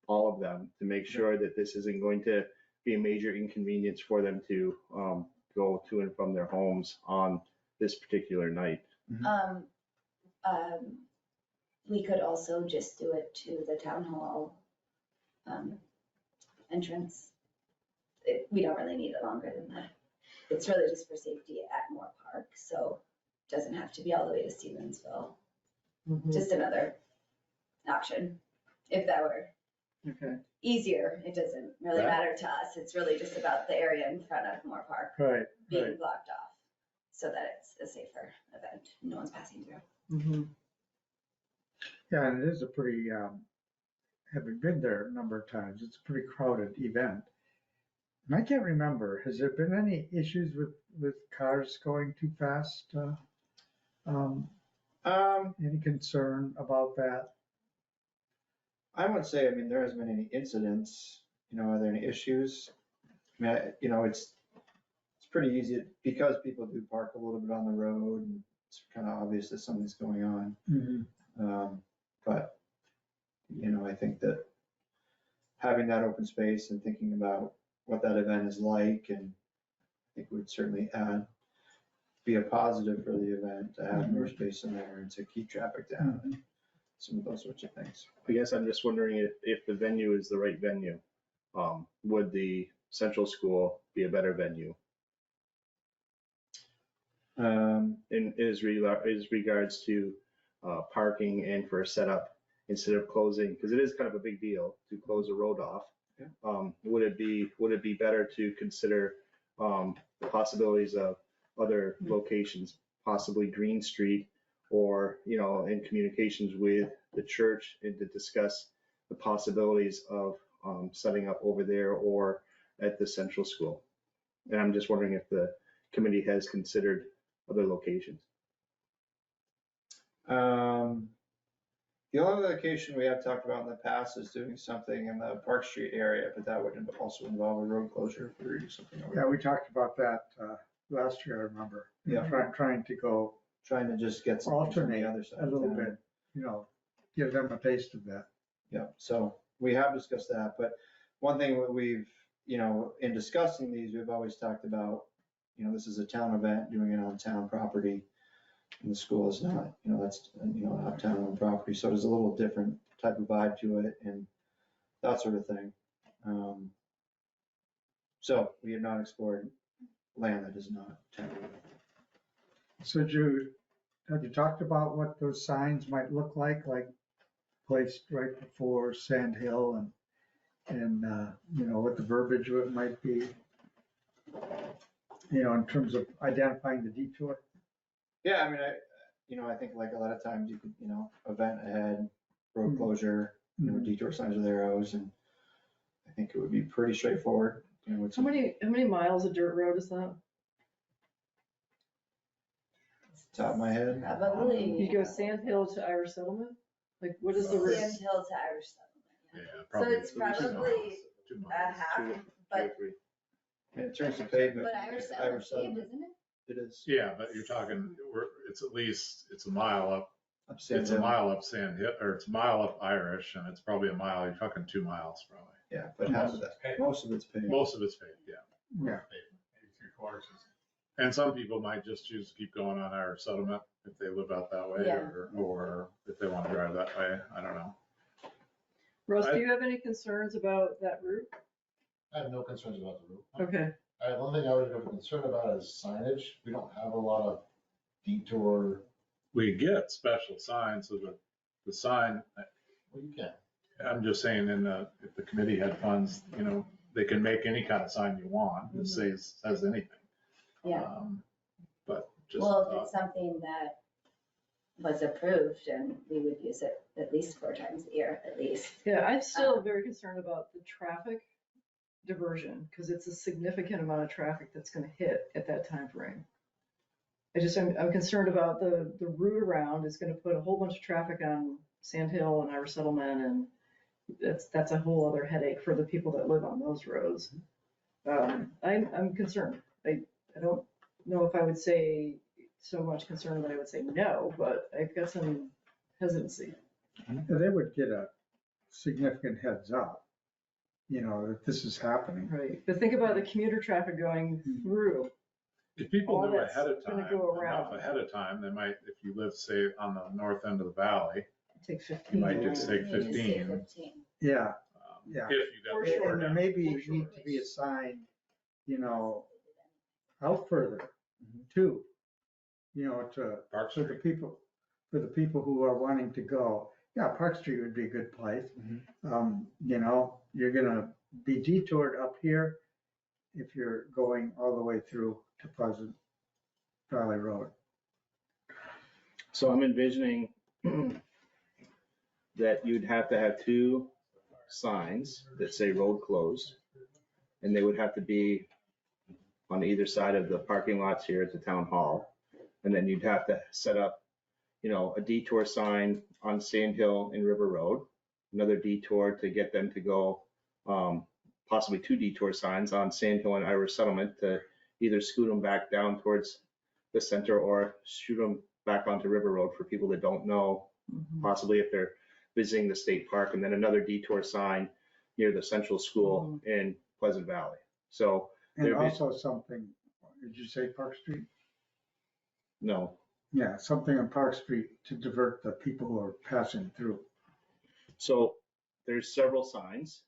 all of them to make sure that this isn't going to be a major inconvenience for them to go to and from their homes on this particular night. We could also just do it to the town hall entrance. We don't really need it longer than that. It's really just for safety at Moore Park, so it doesn't have to be all the way to Stevensville. Just another option. If that were Okay. easier, it doesn't really Right. matter to us. It's really just about the area in front of Moore Park Right, being right. blocked off so that it's a safer event. No one's passing through. Mhm. Yeah, and it is a pretty, having been there a number of times, it's a pretty crowded event. And I can't remember, has there been any issues with cars going too fast? Any concern about that? I wouldn't say, there hasn't been any incidents, are there any issues? It's pretty easy, because people do park a little bit on the road, and it's kind of obvious that something's going on. But, I think that having that open space and thinking about what that event is like, and I think would certainly be a positive for the event to have more space in there and to keep traffic down, and some of those sorts of things. I guess I'm just wondering if the venue is the right venue. Would the central school be a better venue in regards to parking and for a setup instead of closing, because it is kind of a big deal to close a road off. Yeah. Would it be better to consider the possibilities of other locations, possibly Green Street, or, in communications with the church, and to discuss the possibilities of setting up over there or at the central school? And I'm just wondering if the committee has considered other locations. The only location we have talked about in the past is doing something in the Park Street area, but that would also involve a road closure if we were to do something over Yeah, there. we talked about that last year, I remember. Yeah. Trying to go Trying to just get something from the alternate other side. a of little town. bit, give them a taste of that. Yeah, so we have discussed that, but one thing that we've, in discussing these, we've always talked about, this is a town event, doing it on town property. And the school is not, that's, not town-owned property, so there's a little different type of vibe to it and that sort of thing. So we have not explored land that is not town. So have you talked about what those signs might look like placed right before Sand Hill and what the verbiage of it might be? In terms of identifying the detour? Yeah, I mean, I think like a lot of times you could, event ahead, road closure, detour signs with arrows, and I think it would be pretty straightforward. How many miles of dirt road is that? Top of my head. Probably. You go Sand Hill to Irish Settlement? Like, what is the route? Sand Hill to Irish Settlement. Yeah, So probably. it's probably 2 miles. a half, but, And in terms of pavement. but Irish Settlement's paved, isn't it? It is. Yeah, but you're talking, it's a mile up. Up Sand It's a Hill. mile up Sand Hill, or it's a mile up Irish, and it's probably a mile, you're talking 2 miles probably. Yeah, but half of that, most of it's paved. Most of it's paved, yeah. Yeah. Maybe 3/4 is. And some people might just choose to keep going on Irish Settlement if they live out that way, Yeah. or if they want to drive that way, I don't know. Russ, do you have any concerns about that route? I have no concerns about the route. Okay, One thing I would have a concern about is signage. We don't have a lot of detour. We get special signs, so the sign, Well, you can. I'm just saying if the committee had funds, they can make any kind of sign you want that says anything. Yeah. But just. Well, if it's something that was approved, and we would use it at least 4 times a year, at least. yeah, I'm still very concerned about the traffic diversion, because it's a significant amount of traffic that's gonna hit at that time frame. I'm concerned about the route around is gonna put a whole bunch of traffic on Sand Hill and Irish Settlement, and that's a whole other headache for the people that live on those roads. I'm concerned. I don't know if I would say so much concern that I would say no, but I've got some hesitancy. They would get a significant heads up, that this is happening. Right, but think about the commuter traffic going through. If people all knew that's ahead of gonna time, go enough around. ahead of time, they might, if you live, say, on the north end of the valley, Take you 15. might just take You just say 15. 15. Yeah, yeah. If you got For the sure. short And there end. may be, For sure. need to be a sign, out further too, Park for the Street. people who are wanting to go. Yeah, Park Street would be a good place. You're gonna be detoured up here if you're going all the way through to Pleasant Valley Road. So I'm envisioning that you'd have to have 2 signs that say road closed, and they would have to be on either side of the parking lots here at the town hall. And then you'd have to set up, a detour sign on Sand Hill and River Road, another detour to get them to go, possibly 2 detour signs on Sand Hill and Irish Settlement to either scoot them back down towards the center or shoot them back onto River Road for people that don't know, possibly if they're visiting the state park, and then another detour sign near the central school in Pleasant Valley. So, And There'd be- also something, did you say Park Street? no. Yeah, something on Park Street to divert the people who are passing through. So there's several signs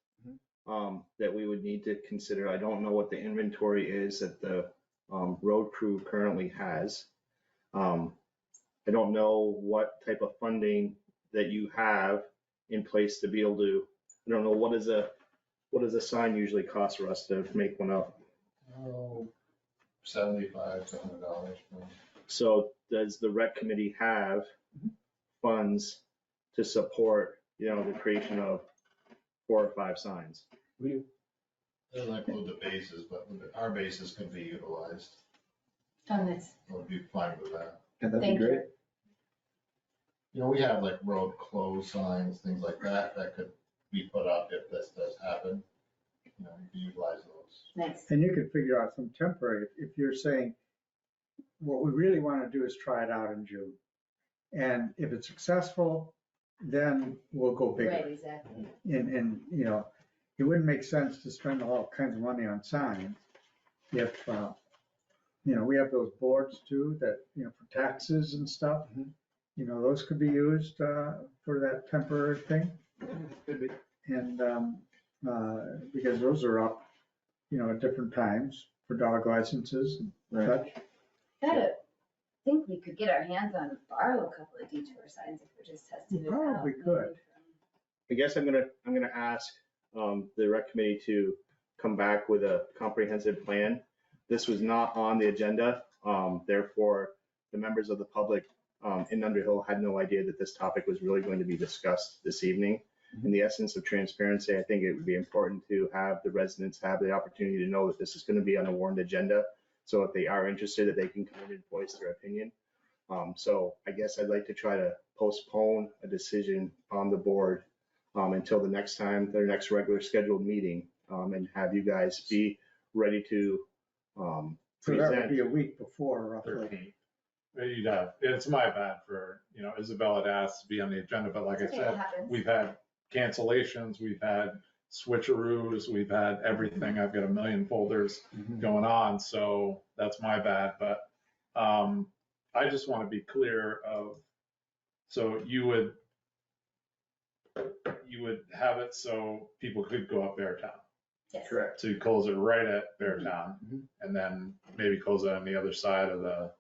that we would need to consider. I don't know what the inventory is that the road crew currently has. I don't know what type of funding that you have in place to be able to, I don't know, what does a sign usually cost for us to make one up? Oh, $75 to $100. So does the rec committee have funds to support, the creation of 4 or 5 signs? Doesn't include the bases, but our bases can be utilized. Nice. We'll be fine with that. Yeah, that'd be Thank you. great. We have like road closed signs, things like that, that could be put up if this does happen. You can utilize those. Nice. And you could figure out some temporary, if you're saying, what we really want to do is try it out in June. And if it's successful, then we'll go bigger. Right, exactly. And, it wouldn't make sense to spend all kinds of money on signs if, we have those boards too that, for taxes and stuff. Those could be used for that temporary thing. Could be. And because those are up, at different times for dog licenses and Right. such. Gotta think we could get our hands on, borrow a couple of detour signs if we're just testing We it out. probably could. I guess I'm gonna ask the rec committee to come back with a comprehensive plan. This was not on the agenda, therefore the members of the public in Underhill had no idea that this topic was really going to be discussed this evening. In the essence of transparency, I think it would be important to have the residents have the opportunity to know that this is going to be on a warned agenda. So if they are interested, that they can come in and voice their opinion. So I guess I'd like to try to postpone a decision on the board until the next time, their next regular scheduled meeting, and have you guys be ready to So that would present. be a week before roughly. 13th. You'd have, it's my bad for, Isabella had asked to be on the agenda, but like I Okay, it said, happens. we've had cancellations, we've had switcheroos, we've had everything. I've got a million folders going on, so that's my bad. But I just want to be clear of, so you would have it so people could go up Beartown. Yes. Correct. So you close it right at Beartown, and then maybe close it on the other side of the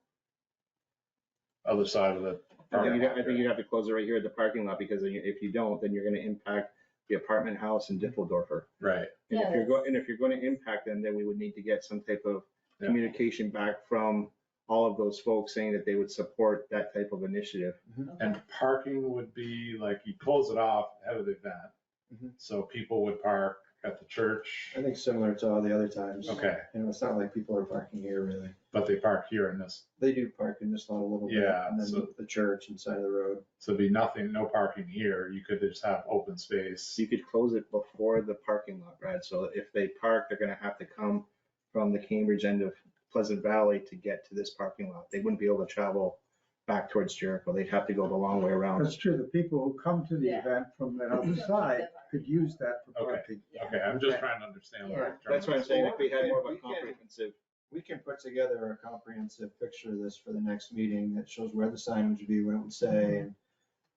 parking lot I think you'd have to close it right here at the parking lot, because if you don't, then you're going to impact the apartment house in Diffeldorfer. Right. And Yeah, if you're going to impact them, then we would need to get some type of Yeah. communication back from all of those folks saying that they would support that type of initiative. And parking would be like, you close it off ahead of the event. Mhm. So people would park at the church, I think similar to all the other times. okay, It's not like people are parking here really. but they park here in this, They do park in this lot a little bit. Yeah, And then so- the church and side of the road. so it'd be nothing, no parking here. You could just have open space. You could close it before the parking lot, Brad. So if they park, they're going to have to come from the Cambridge end of Pleasant Valley to get to this parking lot. They wouldn't be able to travel back towards Jericho. They'd have to go the long way around. That's true. The people who come to the Yeah. event from that other side could use that for Okay. parking. Okay, I'm just trying to understand. what Yeah. I'm trying That's to- what I'm saying. If we had more of a We can- comprehensive, We can put together a comprehensive picture of this for the next meeting that shows where the signage would be, what it would say, and,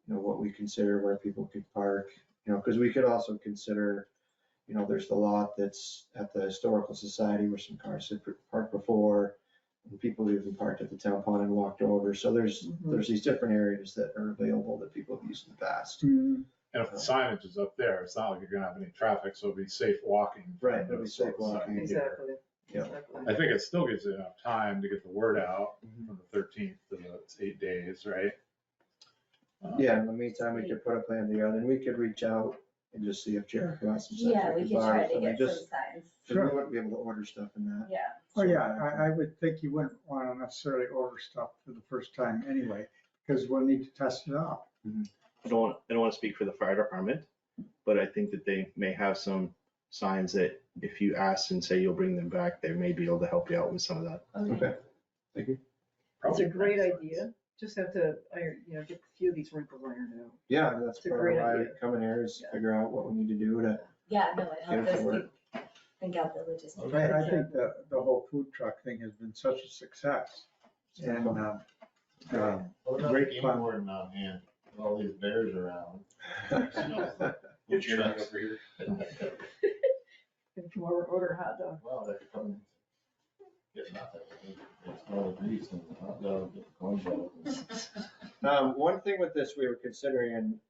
what we consider where people could park. Because we could also consider, there's the lot that's at the Historical Society where some cars had parked before, and people who even parked at the town pond and walked over. So there's these different areas that are available that people have used in the past. And if the signage is up there, it's not like you're gonna have any traffic, so it'll be safe walking. from Right, it'll be the safe sort of side walking. here. Exactly. Yeah. Exactly. I think it still gives you enough time to get the word out Mhm. from the 13th to it's 8 days, right? Yeah, in the meantime, we could put a plan together, and we could reach out and just see if Jericho has some signs. Yeah, we could borrow try to some. get Just- some signs. We wouldn't be able to order stuff in that. Yeah. Oh, yeah, I would think you wouldn't want to necessarily order stuff for the first time anyway, because we'll need to test it out. I don't want to speak for the fire department, but I think that they may have some signs that if you ask and say you'll bring them back, they may be able to help you out with some of that. Okay, thank you. It's Probably a great next idea. Just have to, get a few of these wrinkles ironed out. Yeah, that's It's a part great of why we idea. come in here is Yeah. figure out what we need to do to. Yeah, no, it helped Yeah, us work. think out the logistics. I think the whole food truck thing has been such a success. And, What about Great the game fun. warden on hand, with all these bears around? Get your Trucks. over here. If you order a hot dog. Well, they could come get nothing. It's all the grease and the hot dog, get the corn dog. One thing with this we were considering, and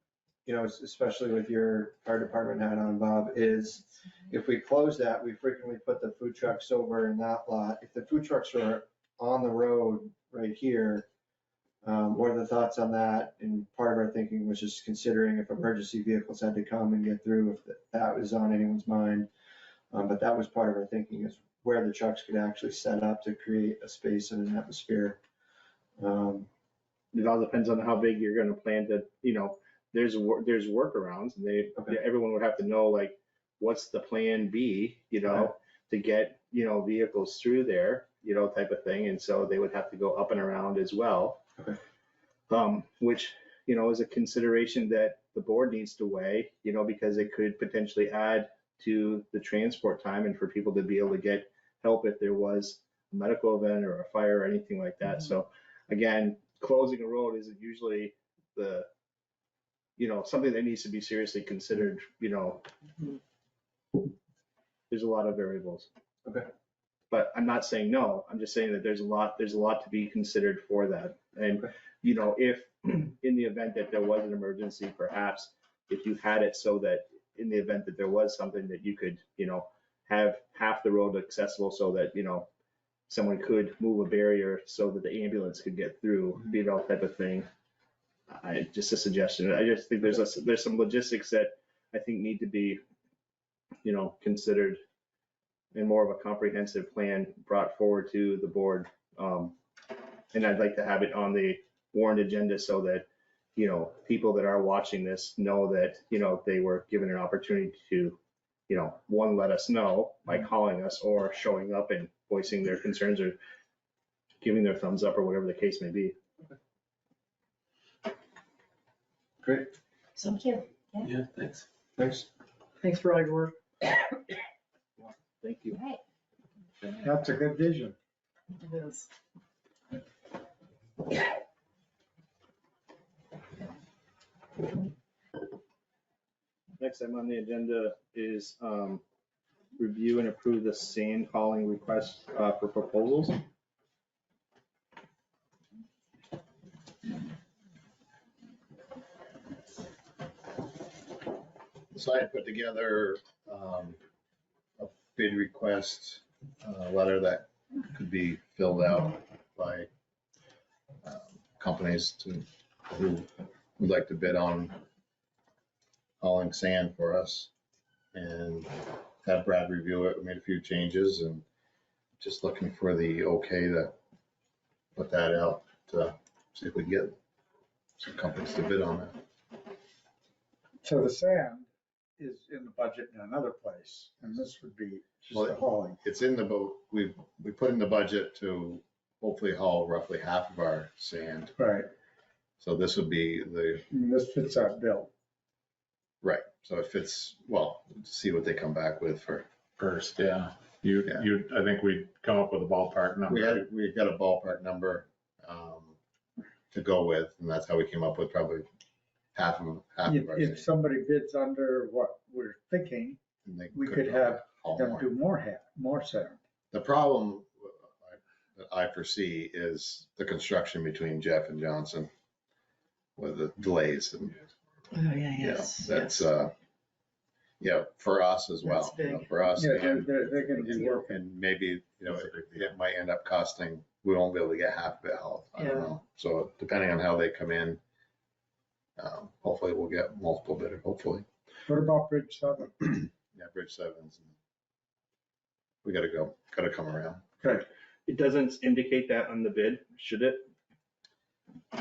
you know, especially with your fire department hat on, Bob, is if we close that, we frequently put the food trucks over in that lot. If the food trucks are on the road right here, what are the thoughts on that? And part of our thinking was just considering if emergency vehicles had to come and get through, if that was on anyone's mind. But that was part of our thinking, is where the trucks could actually set up to create a space and an atmosphere. It all depends on how big you're gonna plan to, you know, there's workarounds, and Okay. everyone would have to know, like, what's the plan B, you know, to get, you know, vehicles through there, you know, type of thing, and so they would have to go up and around as well. Okay. Which, you know, is a consideration that the board needs to weigh, you know, because it could potentially add to the transport time and for people to be able to get help if there was a medical event or a fire or anything like that. So again, closing a road isn't usually the, you know, something that needs to be seriously considered, you know. There's a lot of variables. Okay. But I'm not saying no, I'm just saying that there's a lot to be considered for that. And, you know, if in the event that there was an emergency, perhaps if you had it so that in the event that there was something that you could, you know, have half the road accessible so that, you know, someone could move a barrier so that the ambulance could get through, you know, type of thing. Just a suggestion. I just think there's some logistics that I think need to be, you know, considered, and more of a comprehensive plan brought forward to the board. And I'd like to have it on the warrant agenda so that, you know, people that are watching this know that, you know, they were given an opportunity to, you know, one, let us know by calling us or showing up and voicing their concerns or giving their thumbs up or whatever the case may be. Great, Thank you. Yeah, thanks. thanks. Thanks for all your work. Thank you. Right. That's a good vision. It is. Next item on the agenda is review and approve the sand hauling request for proposals. So I put together a bid request letter that could be filled out by companies who would like to bid on hauling sand for us, and have Brad review it. We made a few changes and just looking for the okay to put that out to see if we can get some companies to bid on that. So the sand is in the budget in another place, and this would be just the hauling. It's in the boat. We put in the budget to hopefully haul roughly half of our sand. Right, So this would be and this fits our bill. right. So it fits, well, see what they come back with for. First, yeah. Yeah. I think we'd come up with a ballpark number. We got a ballpark number to go with, and that's how we came up with probably half of our If sand. somebody bids under what we're thinking, And they we could have haul them more. do more sand. The problem that I foresee is the construction between Jeff and Johnson with the delays and, Oh, yeah, you know, that's, yeah, for us as well. That's you know, big. For us. Yeah, and- they're gonna be working. And maybe, you know, it might end up costing, we won't be able to get half of it hauled. I don't Yeah. know. So depending on how they come in, hopefully we'll get multiple bidder, hopefully. What about Bridge 7? Yeah, Bridge 7's. We gotta come around. Okay, It doesn't indicate that on the bid, should it?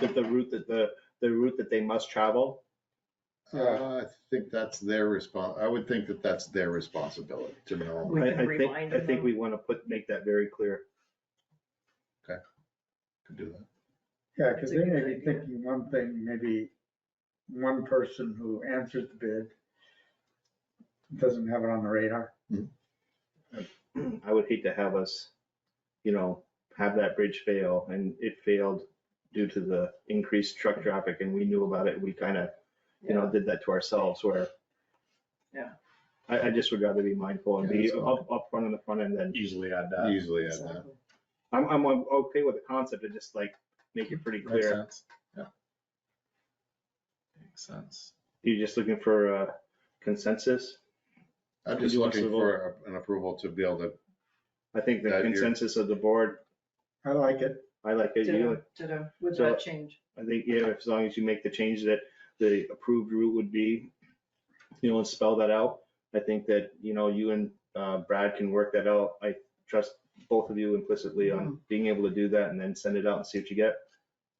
That the route that they must travel? I think that's their I would think that that's their responsibility to know. We can I remind them. think we want to make that very clear. Could do that. yeah, because That's a they may good be idea. thinking one thing, maybe one person who answers the bid doesn't have it on the radar. I would hate to have us, you know, have that bridge fail, and it failed due to the increased truck traffic, and we knew about it, and we kind of, you know, did that to ourselves, where. Yeah. I just would rather be mindful and be Yeah, that's up front on the front end than, Easily add that. Usually at that. I'm okay with the concept of just like, make it pretty Makes clear. sense. Yeah. Makes sense. You just looking for a consensus? I'm just You want us to looking for an approval to be able to, I think the That you're- consensus of the board, I like it. I like it. You, Ditto, with So- that change. I think, yeah, as long as you make the change that the approved route would be, and spell that out. I think that, you and Brad can work that out. I trust both of you implicitly on being able to do that and then send it out and see what you get.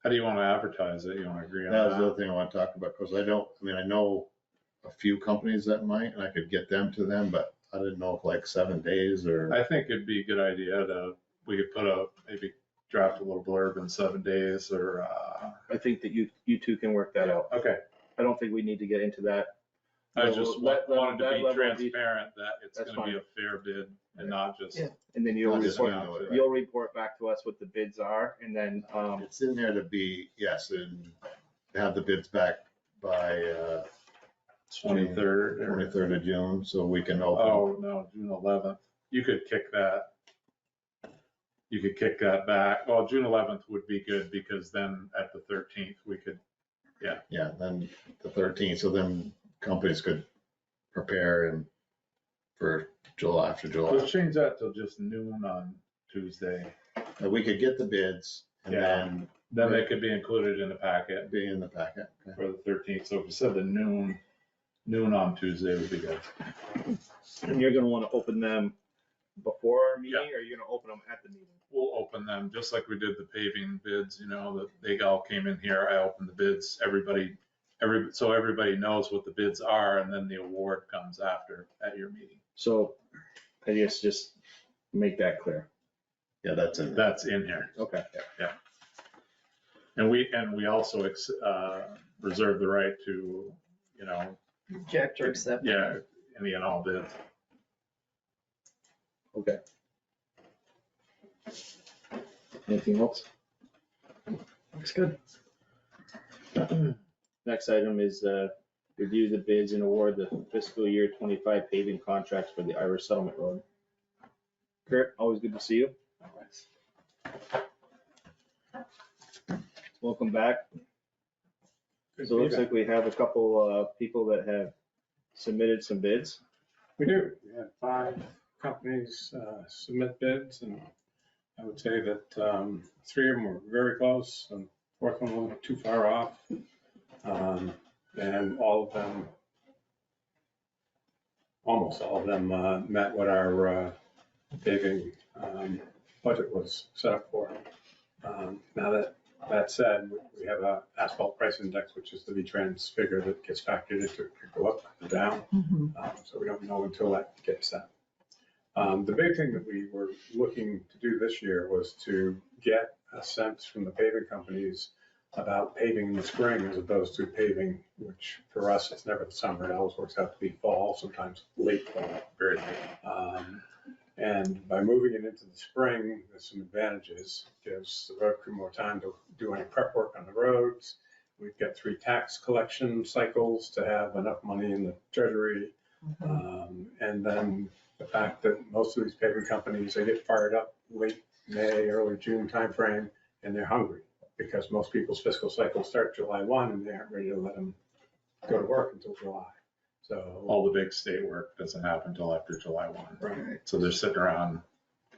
How do you want to advertise it? You want to agree on that was the that? other thing I want to talk about, because I know a few companies that might, and I could get them to them, but I didn't know if like 7 days or, I think it'd be a good idea we could maybe draft a little blurb in 7 days or, I think that you two can work that out. okay. I don't think we need to get into that. I just Let- wanted that to level be of detail- transparent that it's That's going to be a fair bid and not just. Yeah. And then you'll Not just report, now, right? you'll report back to us what the bids are and then, it's in there to be, yes, and have the bids back by 23rd. 23rd of June, so we can open. Oh, no, June 11th. You could kick that. You could kick that back. Well, June 11th would be good because then at the 13th, we could, Yeah, then the 13th, so then companies could prepare and for July, after July. let's change that till just noon on Tuesday. And we could get the bids and Yeah. then Then they could be included in the packet be in the packet. Okay. for the 13th. So if you said the noon on Tuesday would be good. and you're gonna wanna open them before our meeting or you're gonna open them at the meeting? We'll open them just like we did the paving bids, that they all came in here. I opened the bids, so everybody knows what the bids are and then the award comes after at your meeting. So I guess just make that clear. Yeah, that's in. That's in here. Okay. And we also reserve the right to, Reject or accept. yeah, any and all bids. Okay. Anything else? Looks good. Next item is review the bids and award the fiscal year 25 paving contracts for the Irish Settlement Road. Kurt, always good to see you. Welcome back. So it looks like we have a couple people that have submitted some bids. We do. We had 5 companies submit bids, and I would say that 3 of them were very close, and 4th one wasn't too far off. And almost all of them met what our paving budget was set up for. Now that said, we have a asphalt price index, which is the V-Trans figure that gets factored into it, could go up or down. So we don't know until that gets set. The big thing that we were looking to do this year was to get a sense from the paving companies about paving in the spring as opposed to paving, which for us, it's never the summer. It always works out to be fall, sometimes late fall, very late. And by moving it into the spring, there's some advantages. Gives the road crew more time to do any prep work on the roads. We've got 3 tax collection cycles to have enough money in the treasury. And then the fact that most of these paving companies, they get fired up late May, early June timeframe, and they're hungry because most people's fiscal cycles start July 1 and they aren't ready to let them go to work until July. So All the big state work doesn't happen until after July 1. Right. So they're sitting around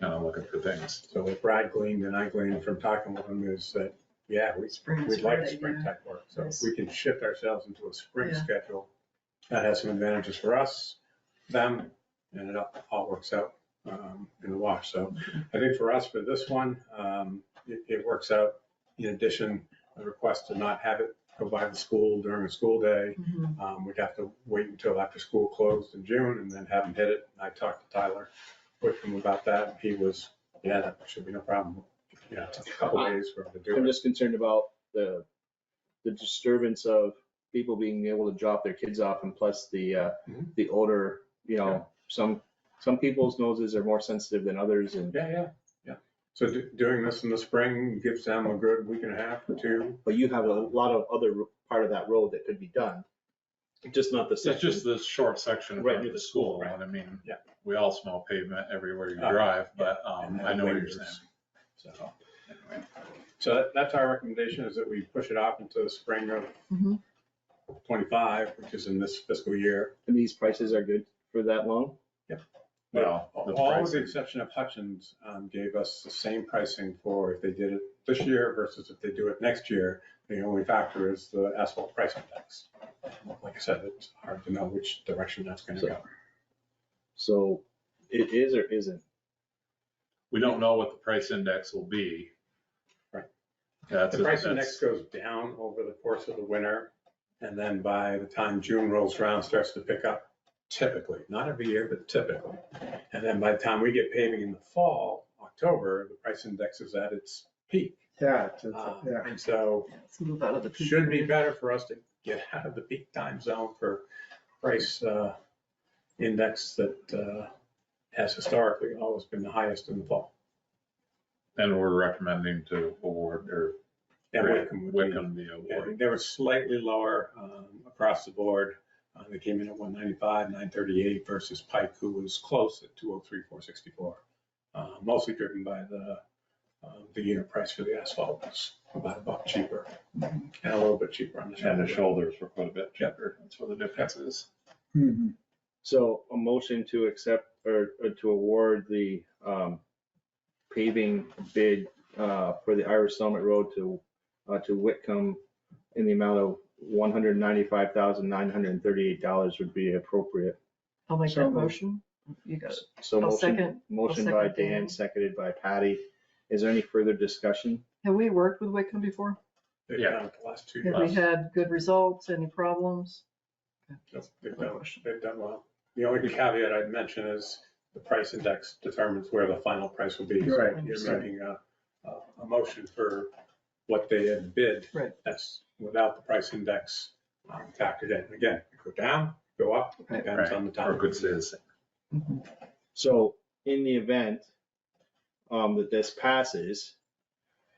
kind of looking for things. So what Brad gleaned and I gleaned from talking with him is that, yeah, we'd Spring's like right, spring yeah. type work. So if Yes. we can shift ourselves into a spring Yeah. schedule, that has some advantages for us, them, and it all works out in the wash. So I think for us, for this one, it works out. In addition, a request to not have it go by the school during a school day. We'd have to wait until after school closed in June and then have them hit it. I talked to Tyler Whitcomb about that. He was, yeah, that should be no problem. Yeah, it's a couple days for him to do I'm it. just concerned about the disturbance of people being able to drop their kids off and plus the odor, some people's noses are more sensitive than others and, Yeah. So doing this in the spring gives them a good week and a half or 2. but you have a lot of other part of that road that could be done. Just not the It's section. just this short section Right of near the the school, school. right. I mean, Yeah. we all smell pavement everywhere you Oh, drive, but And I know what you're waivers. saying. So, anyway. So that's our recommendation, is that we push it off into the spring of 25, which is in this fiscal year. And these prices are good for that long? Well, the All with the pricing. exception of Hutchins gave us the same pricing for if they did it this year versus if they do it next year. The only factor is the asphalt price index. Like I said, it's hard to know which direction that's gonna go. So it is or isn't? We don't know what the price index will be. Right. That's The price index goes down over the course of the winter, and then by the time June rolls around, starts to pick up, typically, not every year, but typically. And then by the time we get paving in the fall, October, the price index is at its peak. Yeah, And so Let's move out of the it peak should be period. better for us to get out of the peak time zone for price index that has historically always been the highest in the fall. And we're recommending to award or And Wickham the Yeah, award. they were slightly lower across the board. They came in at 195, 938 versus Pike, who was close at 203, 464. Mostly driven by the unit price for the asphalt was about $1 cheaper and a little bit cheaper on the And the shoulder. shoulders were quite a bit cheaper. That's where the difference is. Mhm. So a motion to accept or to award the paving bid for the Irish Summit Road to Whitcomb in the amount of $195,938 would be appropriate. I'll make So that moved. motion. You got it. So I'll second. motion I'll by second Dan, Dan. seconded by Patty. Is there any further discussion? Have we worked with Wickham before? They've Yeah. done it the last 2 Have we years. had good results? Any problems? They've My done, question. they've done well. The only caveat I'd mention is the price index determines where the final price will be. So Right, You're right. making a motion for what they had bid. Right. That's without the price index factored in. Again, it go down, go up, Right. depends on the time. Or good citizen. So in the event that this passes,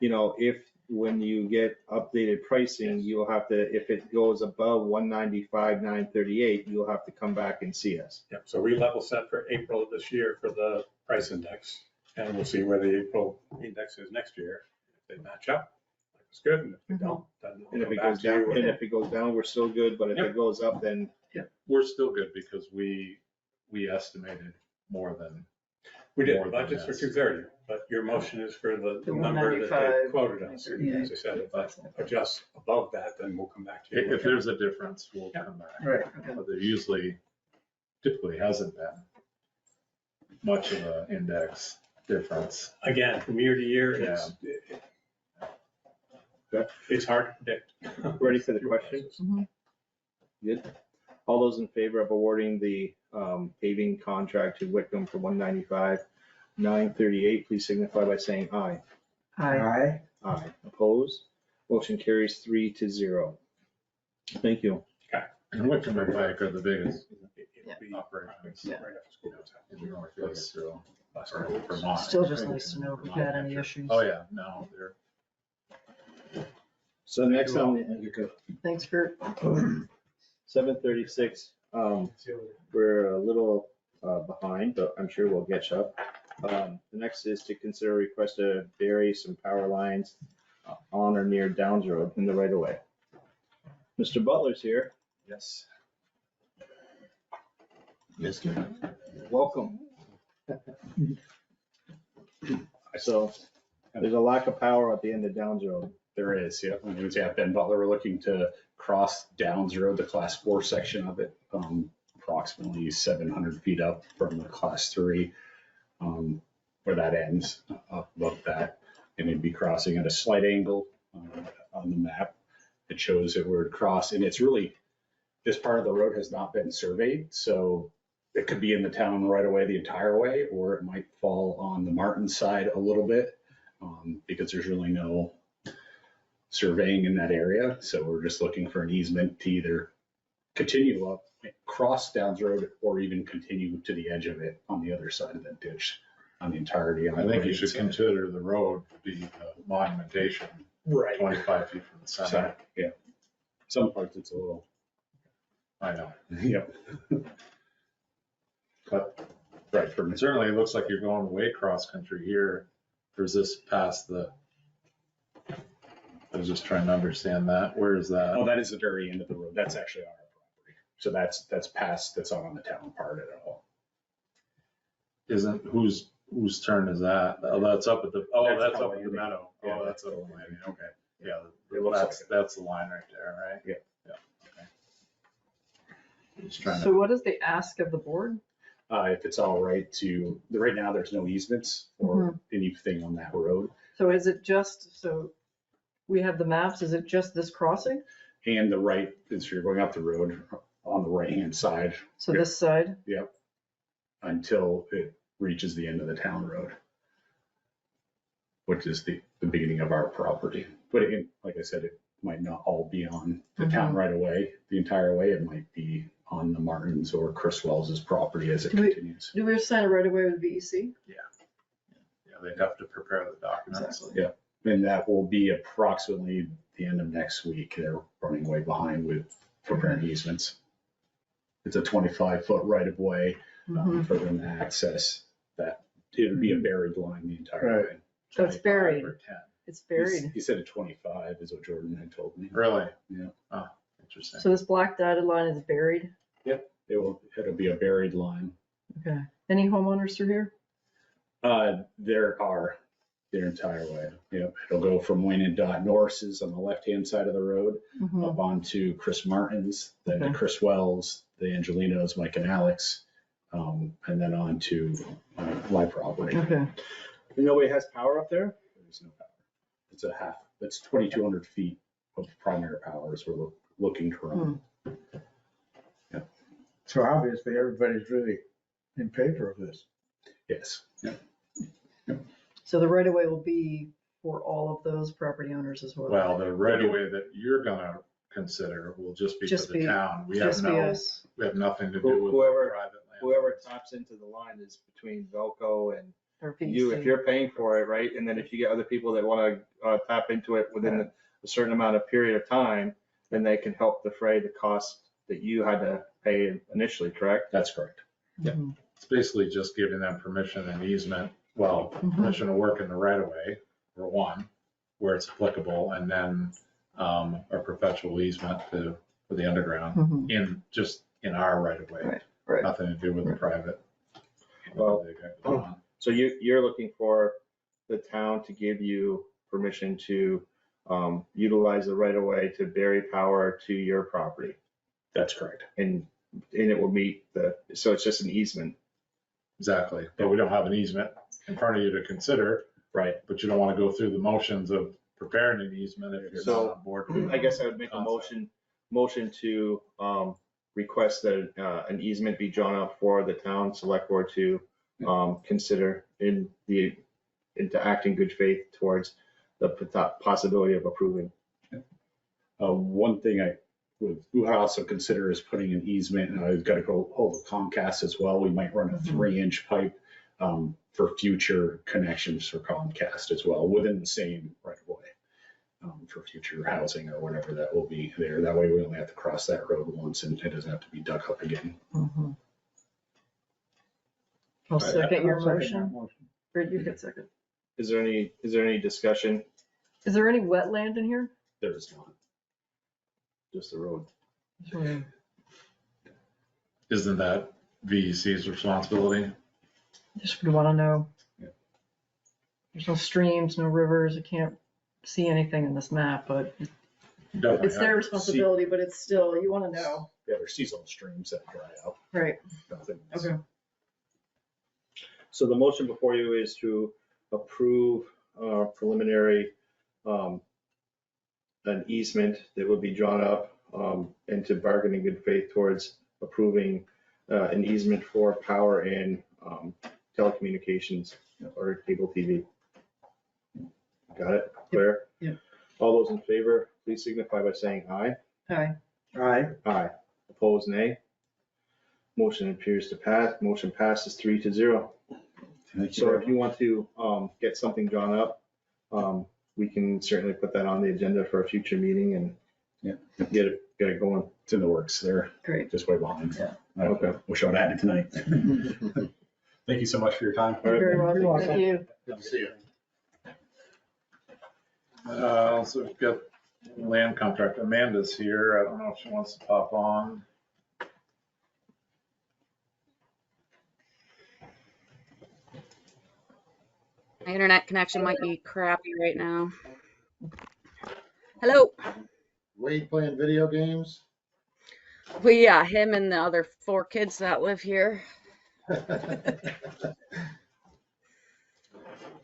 if when you get updated pricing, you'll have to, if it goes above 195,938, you'll have to come back and see us. Yeah, so we level set for April of this year for the price index, and we'll see where the April index is next year. If they match up, it's good, and if they don't, then And we'll if come it back goes to you. down, and if it goes down, we're still good, but if Yep. it goes up, then We're still good because we estimated more than. We did, more than budgets for this. 230, but your motion is for the The number that they 195, quoted us. 938. As I said, if that adjusts above that, then we'll come back to you. If there's a difference, we'll come back. Right. But there typically hasn't been much of an index difference. Again, from year to year, it's hard to predict. Ready for the question? Mhm. Good. All those in favor of awarding the paving contract to Whitcomb for 195,938, please signify by saying aye. Aye. Aye. Opposed? Motion carries 3-0. Thank you. And Wickham and Pike are the biggest It'll be operations. Yeah. right after school. in North Lakeville, or Vermont. Still just nice to know if we've had any issues. Oh, yeah, no, they're. So next on, Thanks for, 7:36, we're a little behind, but I'm sure we'll catch up. The next is to consider request to bury some power lines on or near Downs Road in the right of way. Mr. Butler's here. Yes. Welcome. So there's a lack of power at the end of Downs Road. There is, yeah. My name is Ben Butler. We're looking to cross Downs Road, the class 4 section of it, approximately 700 feet up from the class 3, where that ends, up above that. And it'd be crossing at a slight angle on the map. It shows that we're crossing. And it's really, this part of the road has not been surveyed, so it could be in the town right away the entire way, or it might fall on the Martin side a little bit, because there's really no surveying in that area. So we're just looking for an easement to either continue up, cross Downs Road, or even continue to the edge of it on the other side of that ditch on the entirety. on I the think you right should side. consider the road to be monumentation, Right. 25 feet from the center. Yeah. Some parts it's a little, I know. yep. But Right, from certainly it looks like you're going way cross country here. There's this past the I was just trying to understand that. Where is that? Oh, that is the very end of the road. That's actually our property. So that's past, that's not on the town part at all. Isn't, whose turn is that? Oh, that's up at the, that's up at the meadow. Yeah, Oh, that's up at the landing, okay. Yeah, It looks like that's the line right there, right? Yeah. Yeah, okay. Just trying So to, what is the ask of the board? If it's all right to, right now, there's no easements or anything on that road. So is it just, so we have the maps, is it just this crossing? And the right, as you're going up the road, on the right-hand side. So this side? Yep. Until it reaches the end of the town road, which is the beginning of our property. But again, like I said, it might not all be on the town right away, the entire way. It might be on the Martins or Chris Wells's property as it continues. Do we sign a right away with VEC? yeah, they'd have to prepare the documents. Exactly. And that will be approximately the end of next week. They're running way behind with preparing easements. It's a 25-foot right of way for them to access that. It would be a buried line the entire way. So it's buried. 25 or 10. It's buried. He said a 25 is what Jordan had told me. Really? Yeah. Oh, interesting. So this black dotted line is buried? It'll be a buried line. Okay. Any homeowners through here? There are their entire way. Yep. It'll go from Wayne and Dot Norris's on the left-hand side of the road up onto Chris Martin's, then to Okay. Chris Wells, the Angelinos, Mike and Alex, and then on to my property. Okay. Nobody has power up there? There's no power. It's it's 2,200 feet of primary power as we're looking to run. So obviously, everybody's really in favor of this. Yes. Yep. So the right of way will be for all of those property owners as well? Well, the right of way that you're gonna consider will just be for Just the be- town. We have Just be us. we have nothing to do with Whoever- private land. Whoever taps into the line is between Velco and Or you, if VEC. you're paying for it, right? And then if you get other people that want to tap into it within a certain amount of period of time, then they can help defray the cost that you had to pay initially, correct? That's correct. Mhm. It's basically just giving them permission and easement, well, permission to work in the right of way, for one, where it's applicable, and then a perpetual easement for the underground in our right of way. Right. Nothing to do with the private. Well, They got going on. So you're looking for the town to give you permission to utilize the right of way to bury power to your property. That's correct. And it will meet so it's just an easement. Exactly, but we don't have an easement in front of you to consider, Right. but you don't want to go through the motions of preparing an easement if you're So, not on board. with I guess I would make a concept. motion to request that an easement be drawn up for the town select board to consider into act in good faith towards the possibility of approving. One thing I would also consider is putting an easement, and I've got to go hold of Comcast as well. We might run a 3-inch pipe for future connections for Comcast as well, within the same right of way, for future housing or whatever that will be there. That way we only have to cross that road once and it doesn't have to be dug up again. I'll second your I'll second motion. that motion. Or you can second. Is there any discussion? Is there any wetland in here? There is not. Just the road. Isn't that VEC's responsibility? Just want to know. Yeah. There's no streams, no rivers. I can't see anything in this map, but Definitely it's their have- responsibility, but it's still, you want to know. Yeah, there's seasonal streams that dry out. Right. Nothing. Okay. So the motion before you is to approve preliminary an easement that would be drawn up and to bargain in good faith towards approving an easement for power and telecommunications or cable TV. Got it? Clear? Yep. All those in favor, please signify by saying aye. Hi. Aye. Aye. Opposed, nay. Motion appears to pass. Motion passes 3-0. So if you want to get something drawn up, we can certainly put that on the agenda for a future meeting and get it going. It's in the works. They're Great. just way behind. Yeah. Okay. Wish I would have had it tonight. Thank you so much for your time. You're very welcome. welcome. Thank you. Good to see you. Also, we've got land contract. Amanda's here. I don't know if she wants to pop on. My internet connection might be crappy right now. Hello. Wade playing video games? Well, yeah, him and the other 4 kids that live here.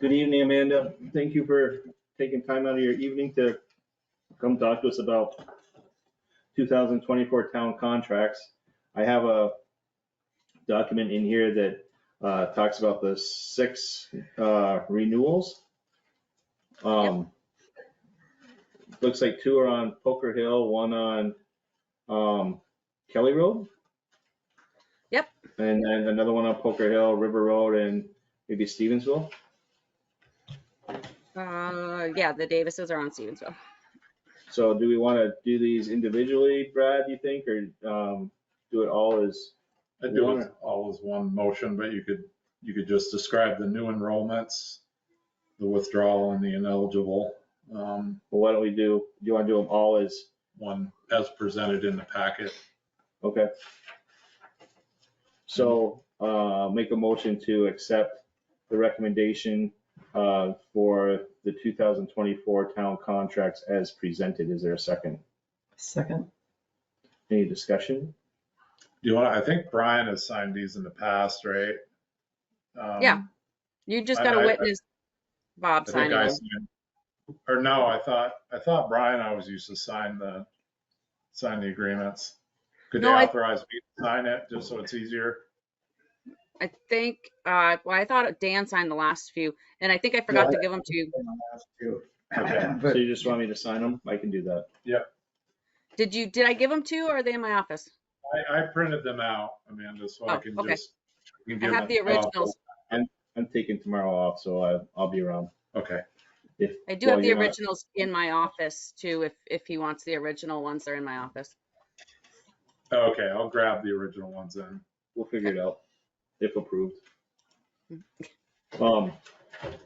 Good evening, Amanda. Thank you for taking time out of your evening to come talk to us about 2024 town contracts. I have a document in here that talks about the 6 renewals. Looks like 2 are on Poker Hill, 1 on Kelly Road. Yep. And then another one on Poker Hill, River Road, and maybe Stevensville. Yeah, the Davises are on Stevensville. So do we want to do these individually, Brad, you think, or do it all as? I do it all as one motion, but you could just describe the new enrollments, the withdrawal and the ineligible. Well, why don't we do you want to do them all as? One as presented in the packet. Okay. So make a motion to accept the recommendation for the 2024 town contracts as presented. Is there a second? Second. Any discussion? Do you want? I think Brian has signed these in the past, right? Yeah. You just got to witness Bob I think signing I them. signed, or no, I thought Brian always used to sign the agreements. Could No, they authorize me to sign it just so it's easier? I think, well, I thought Dan signed the last few, and I think I forgot to give them to you. Okay. So you just want me to sign them? I can do that. Did I give them to you, or are they in my office? I printed them out, Amanda, so I Oh, can okay. just. I have the originals. I'm taking tomorrow off, so I'll be around. Okay. I do have the originals in my office too. If he wants the original ones, they're in my office. Okay, I'll grab the original ones then. We'll figure it out if approved.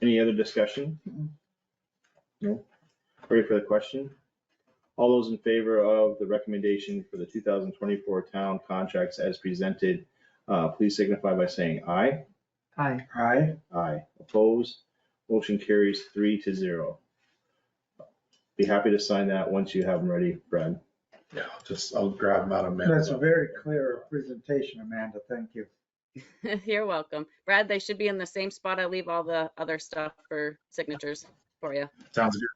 Any other discussion? No. Ready for the question? All those in favor of the recommendation for the 2024 town contracts as presented, please signify by saying aye. Aye. Aye. Aye. Opposed? Motion carries 3-0. Be happy to sign that once you have them ready, Brad. Yeah, I'll grab them out of Amanda's. That's a very clear presentation, Amanda. Thank you. You're welcome. Brad, they should be in the same spot I leave all the other stuff for signatures for you. Sounds good.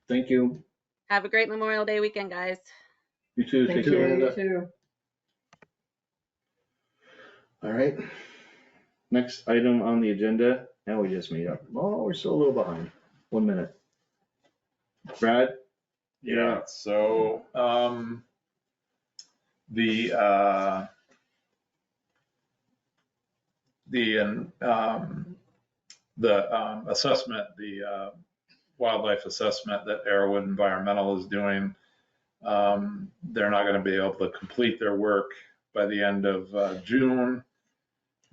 Thank you. Have a great Memorial Day weekend, guys. You too. Thank Take care, you, Amanda. you too. All right. Next item on the agenda. Now we just made up. Oh, we're still a little behind. 1 minute. Brad? Yeah, so, the assessment, the wildlife assessment that Arrowwood Environmental is doing, they're not going to be able to complete their work by the end of June,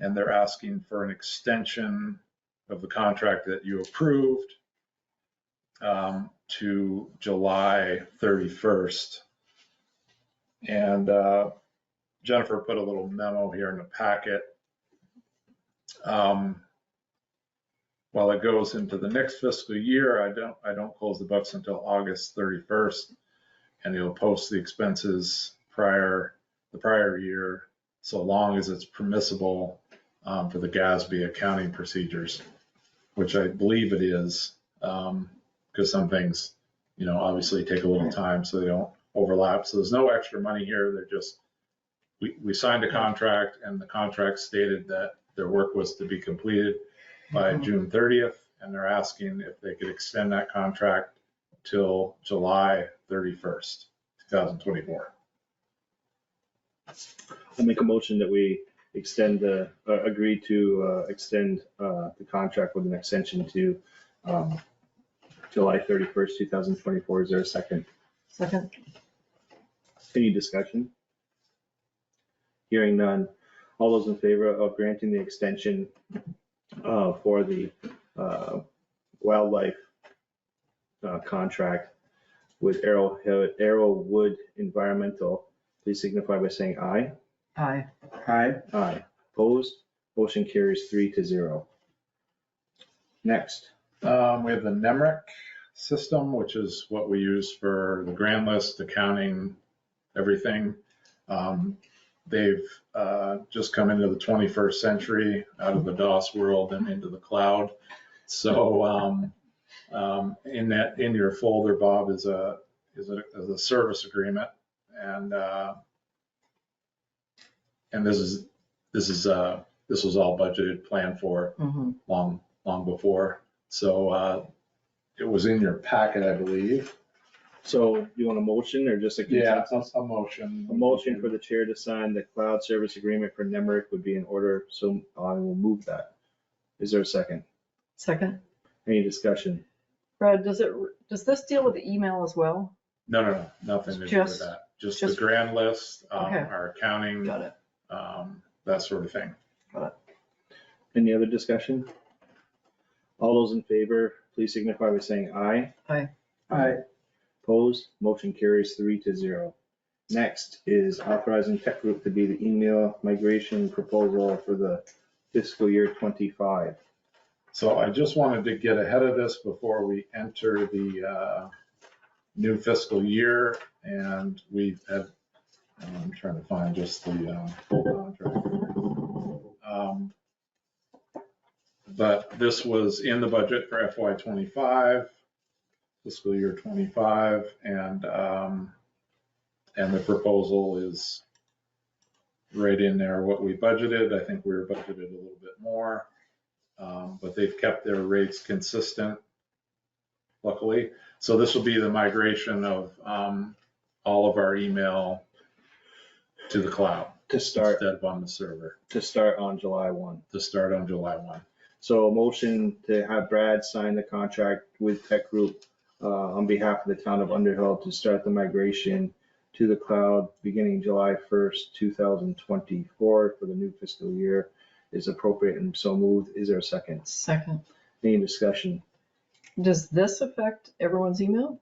and they're asking for an extension of the contract that you approved to July 31st. And Jennifer put a little memo here in the packet. While it goes into the next fiscal year, I don't close the books until August 31st, and you'll post the expenses the prior year, so long as it's permissible for the GASB accounting procedures, which I believe it is, because some things, obviously take a little time so they don't overlap. So there's no extra money here. They're just, we signed a contract, and the contract stated that their work was to be completed by June 30th, and they're asking if they could extend that contract till July 31st, 2024. I'll make a motion that we extend agree to extend the contract with an extension to July 31st, 2024. Is there a second? Second. Any discussion? Hearing none. All those in favor of granting the extension for the wildlife contract with Arrowwood Environmental, please signify by saying aye. Aye. Aye. Aye. Opposed? Motion carries 3-0. Next. We have the NEMRC system, which is what we use for the grand list, accounting, everything. They've just come into the 21st century, out of the DOS world and into the cloud. So in your folder, Bob, is a service agreement, and this was all budgeted, planned for long before. So it was in your packet, I believe. So you want a motion or just a consensus? A motion. A motion for the chair to sign the cloud service agreement for NEMRC would be in order, so I will move that. Is there a second? Second. Any discussion? Brad, does this deal with the email as well? No, nothing to do with that. Just the grand list, Okay. our accounting, Got it. that sort of thing. Any other discussion? All those in favor, please signify by saying aye. Aye. Aye. Opposed? Motion carries 3-0. Next is authorizing tech group to be the email migration proposal for the fiscal year 25. So I just wanted to get ahead of this before we enter the new fiscal year, and we've had, I'm trying to find just the full contract. But this was in the budget for FY 25, fiscal year 25, and the proposal is right in there what we budgeted. I think we were budgeted a little bit more, but they've kept their rates consistent, luckily. So this will be the migration of all of our email to the cloud To start, instead of on the server, to start on July 1. to start on July 1. So a motion to have Brad sign the contract with Tech Group on behalf of the town of Underhill to start the migration to the cloud beginning July 1st, 2024 for the new fiscal year is appropriate and so moved. Is there a second? Second. Any discussion? Does this affect everyone's email?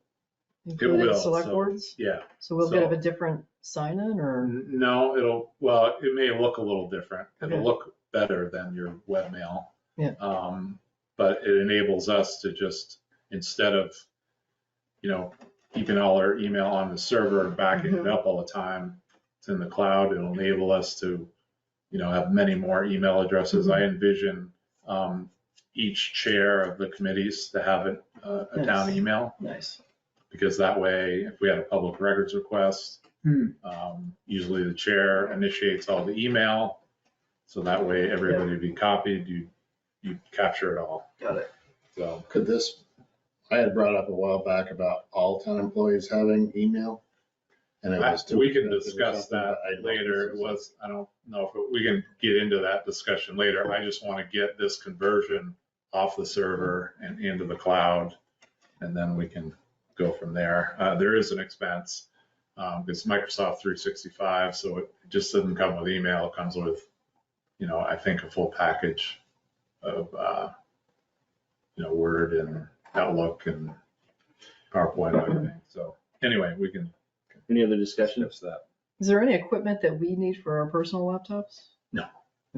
Including will, Select so- boards? Yeah. So we'll get so- a different sign-in or? No, it may look a little different. It'll Okay. look better than your webmail. Yeah. But it enables us to just, instead of, keeping all our email on the server and backing it up all the time, it's in the cloud. It'll enable us to, have many more email addresses. I envision each chair of the committees to have a town Nice. email, Nice. because that way, if we had a public records request, usually the chair initiates all the email. So that way, everybody would be copied, you capture it all. Got it. So, Could this, I had brought up a while back about all town employees having email. And it was too we can expensive or discuss something, that but I don't later. think It so. was, I don't know if we can get into that discussion later. I just want to get this conversion off the server and into the cloud, and then we can go from there. There is an expense. It's Microsoft 365, so it just doesn't come with email. It comes with, I think a full package of, Word and Outlook and PowerPoint and everything. So anyway, we can Any other discussion? discuss that. Is there any equipment that we need for our personal laptops? No,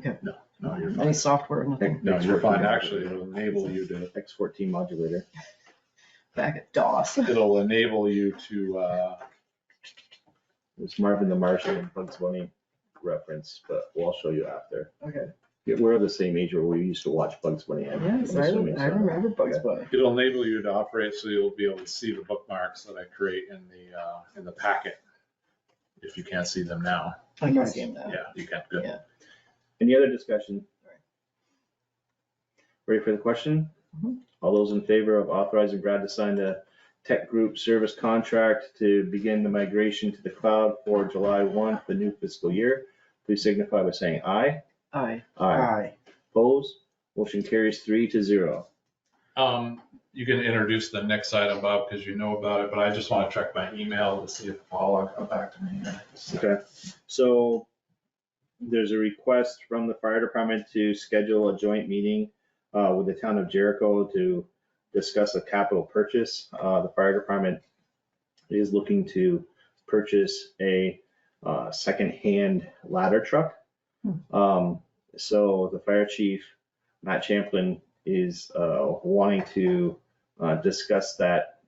you're Any fine. software, nothing? No, you're fine. Actually, it'll enable you to, X14 modulator. Back at DOS. it'll enable you to, It's Marvin the Martian and Bugs Bunny reference, but we'll show you after. Okay. Yeah, we're the same age where we used to watch Bugs Bunny. Yes, I remember Bugs Bunny. it'll enable you to operate, so you'll be able to see the bookmarks that I create in the packet. If you can't see them now, I can see him now. yeah, you can, good. Yeah. Any other discussion? Ready for the question? Mhm. All those in favor of authorizing Brad to sign the Tech Group service contract to begin the migration to the cloud for July 1, the new fiscal year, please signify by saying aye. Aye. Aye. Opposed? Motion carries 3-0. You can introduce the next item, Bob, because you know about it, but I just want to check my email to see if Paul will come back to me here. Okay, so there's a request from the fire department to schedule a joint meeting with the town of Jericho to discuss a capital purchase. The fire department is looking to purchase a second-hand ladder truck. So the fire chief, Matt Champlin, is wanting to discuss that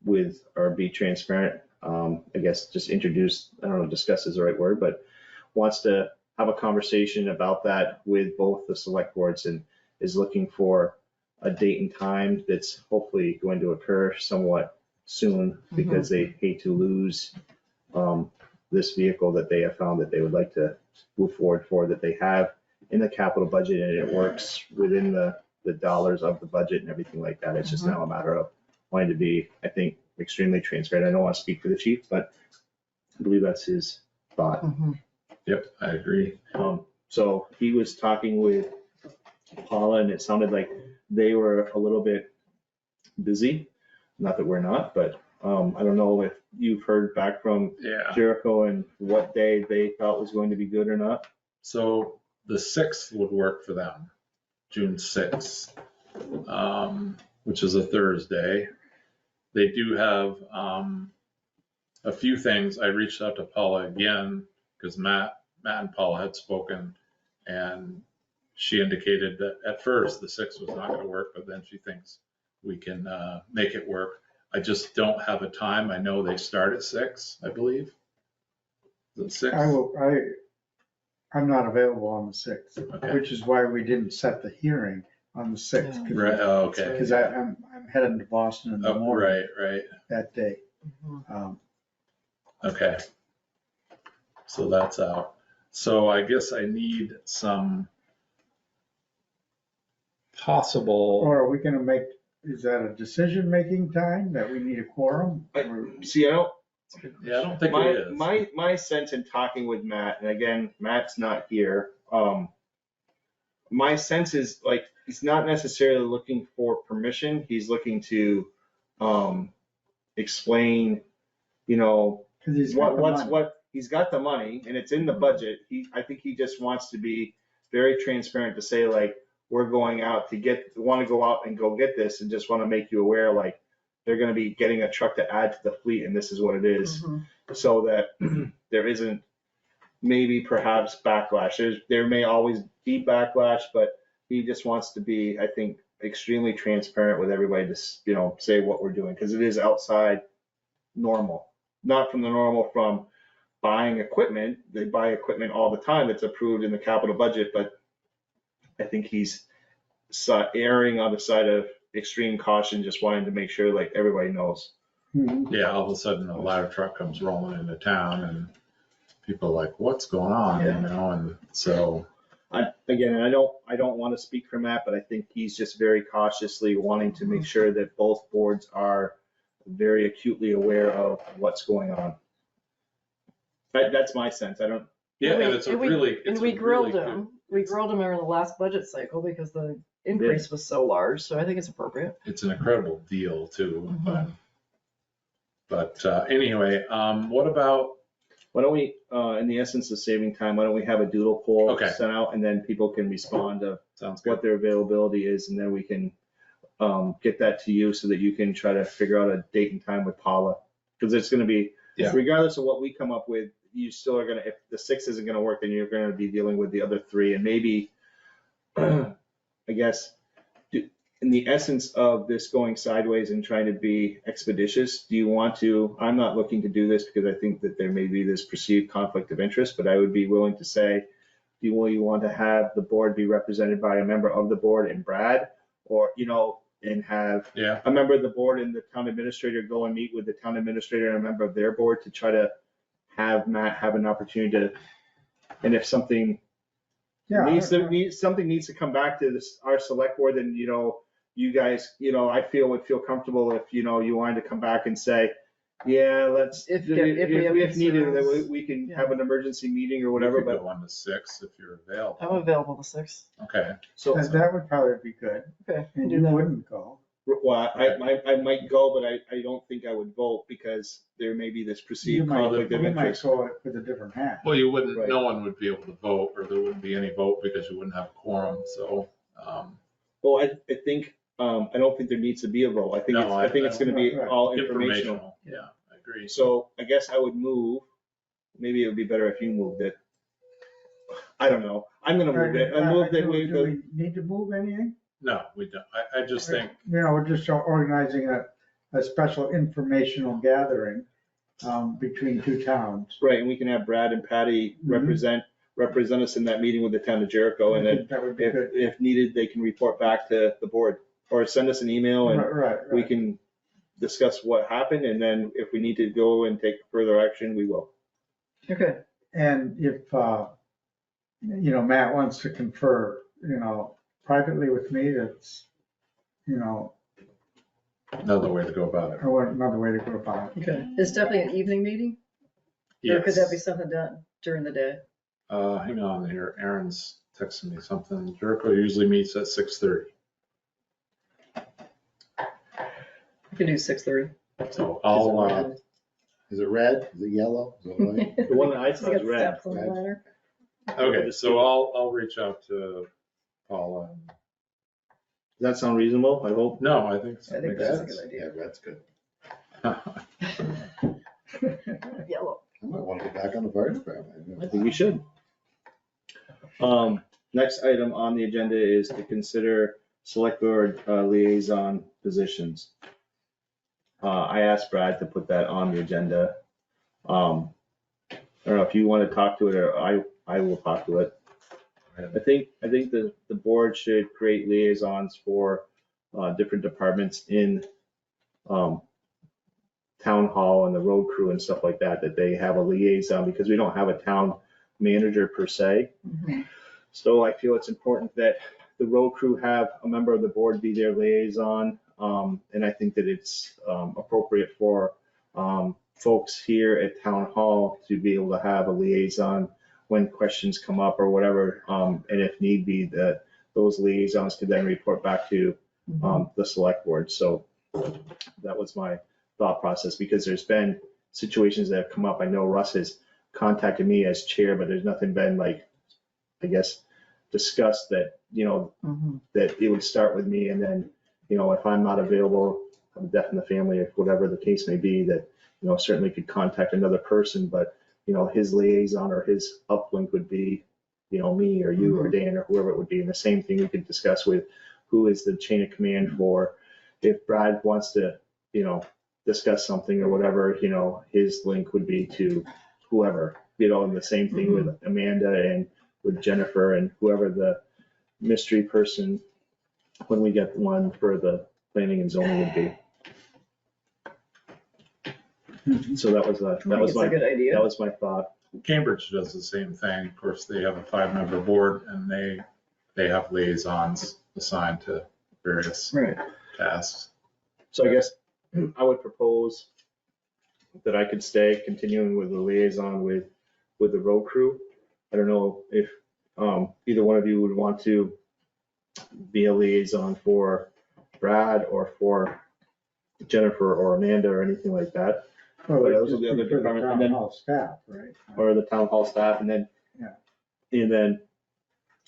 with, or be transparent. I guess just introduce, I don't know, discuss is the right word, but wants to have a conversation about that with both the select boards and is looking for a date and time that's hopefully going to occur somewhat soon because they hate to lose this vehicle that they have found that they would like to move forward for, that they have in the capital budget, and it works within the dollars of the budget and everything like that. It's just now a matter of wanting to be, I think, extremely transparent. I don't want to speak for the chief, but I believe that's his thought. Yep, I agree. So he was talking with Paula, and it sounded like they were a little bit busy. Not that we're not, but I don't know if you've heard back from Jericho and what day they thought was going to be good or not. So the 6th would work for them, June 6th, which is a Thursday. They do have a few things. I reached out to Paula again because Matt and Paula had spoken, and she indicated that at first the 6th was not going to work, but then she thinks we can make it work. I just don't have a time. I know they start at 6, I believe. Is it 6? I'm not available on the 6th, Okay. which is why we didn't set the hearing on the 6th. Right, oh, okay. Because I'm heading to Boston in the morning Right. that day. Okay. So that's out. So I guess I need some possible. Or are we gonna make, is that a decision-making time that we need a quorum? See, I don't think it is. My sense in talking with Matt, and again, Matt's not here. My sense is like, he's not necessarily looking for permission. He's looking to explain, Because he's got the money. what, he's got the money and it's in the budget. I think he just wants to be very transparent to say like, we're going out to want to go out and go get this, and just want to make you aware, like, they're going to be getting a truck to add to the fleet and this is what it is. So that there isn't maybe perhaps backlash. There may always be backlash, but he just wants to be, I think, extremely transparent with everybody to, say what we're doing, because it is outside normal. Not from the normal from buying equipment. They buy equipment all the time that's approved in the capital budget, but I think he's erring on the side of extreme caution, just wanting to make sure like everybody knows. Yeah, all of a sudden a ladder truck comes rolling into town and people are like, what's going on? And so. I don't want to speak for Matt, but I think he's just very cautiously wanting to make sure that both boards are very acutely aware of what's going on. That's my sense. I don't. Yeah, and it's a really. We grilled him. We grilled him over the last budget cycle because the increase was so large, so I think it's appropriate. It's an incredible deal too. But anyway, what about? Why don't we, in the essence of saving time, why don't we have a doodle poll Okay. sent out, and then people can respond to Sounds good. what their availability is, and then we can get that to you so that you can try to figure out a date and time with Paula. Because it's going to be, regardless of what we come up with, you still are going to, if the 6 isn't going to work, then you're going to be dealing with the other 3. And maybe, I guess, in the essence of this going sideways and trying to be expeditious, do you want to, I'm not looking to do this because I think that there may be this perceived conflict of interest, but I would be willing to say, do you want to have the board be represented by a member of the board and Brad, or, and have a member of the board and the town administrator go and meet with the town administrator and a member of their board to try to have Matt have an opportunity to, and if something needs to come back to our select board, then, you guys, I would feel comfortable if, you wanted to come back and say, let's, if needed, that we can have an emergency meeting or whatever. But on the 6th, if you're available. I'm available the 6th. Okay. So that would probably be good. Okay. And you wouldn't go. Well, I might go, but I don't think I would vote because there may be this perceived conflict of interest. You might go with a different hat. Well, you wouldn't, no one would be able to vote, or there wouldn't be any vote because you wouldn't have a quorum, so. Well, I think I don't think there needs to be a vote. I think No, it's gonna be all informational. Yeah, I agree. So I guess I would move, maybe it would be better if you moved it. I don't know. I'm gonna move it. I move that we Do go. we need to move anything? No, we don't. I just think, We're just organizing a special informational gathering between two towns. Right, and we can have Brad and Patty Mhm. represent us in that meeting with the town of Jericho, and I then think that would be good. if needed, they can report back to the board, or send us an email, and Right. we can discuss what happened, and then if we need to go and take further action, we will. Okay. And if, Matt wants to confer, privately with me, that's, another way to go about it. I want another way to go about it. Okay. It's definitely an evening meeting? Or could Yes. that be something done during the day? Hang on here. Aaron's texting me something. Jericho usually meets at 6:30. We could do 6:30. So I'll, Is it red? Is it yellow? Is it white? The one that I saw is red. Steps on the ladder. okay, so I'll reach out to Paula. Does that sound reasonable? I hope. No, I think I think makes that's a sense. good idea. Yeah, red's good. Yellow. I might want to get back on the fire department. I think we should. Next item on the agenda is to consider select board liaison positions. I asked Brad to put that on the agenda. I don't know if you want to talk to it, or I will talk to it. I think the board should create liaisons for different departments in town hall and the road crew and stuff like that, that they have a liaison, because we don't have a town manager per se. Mhm. So I feel it's important that the road crew have a member of the board be their liaison. And I think that it's appropriate for folks here at town hall to be able to have a liaison when questions come up or whatever. And if need be, that those liaisons could then report back to the select board. So that was my thought process, because there's been situations that have come up. I know Russ has contacted me as chair, but there's nothing been like, I guess, discussed that, that it would start with me, and then, if I'm not available, I'm a death in the family, or whatever the case may be, that, certainly could contact another person, but, his liaison or his uplink would be, me or you or Dan or whoever it would be. And the same thing we could discuss with who is the chain of command for, if Brad wants to, discuss something or whatever, his link would be to whoever, and the same thing with Amanda and with Jennifer and whoever the mystery person, when we get one for the planning and zoning, would be. So that was a good idea. that was my thought. Cambridge does the same thing. Of course, they have a 5-member board, and they have liaisons assigned to various Right. tasks. So I guess I would propose that I could stay continuing with the liaison with the road crew. I don't know if either one of you would want to be a liaison for Brad or for Jennifer or Amanda or anything like that. Well, But it's those are the just other for the department, and town then- hall staff, right? Or the town hall staff, and then, Yeah. and then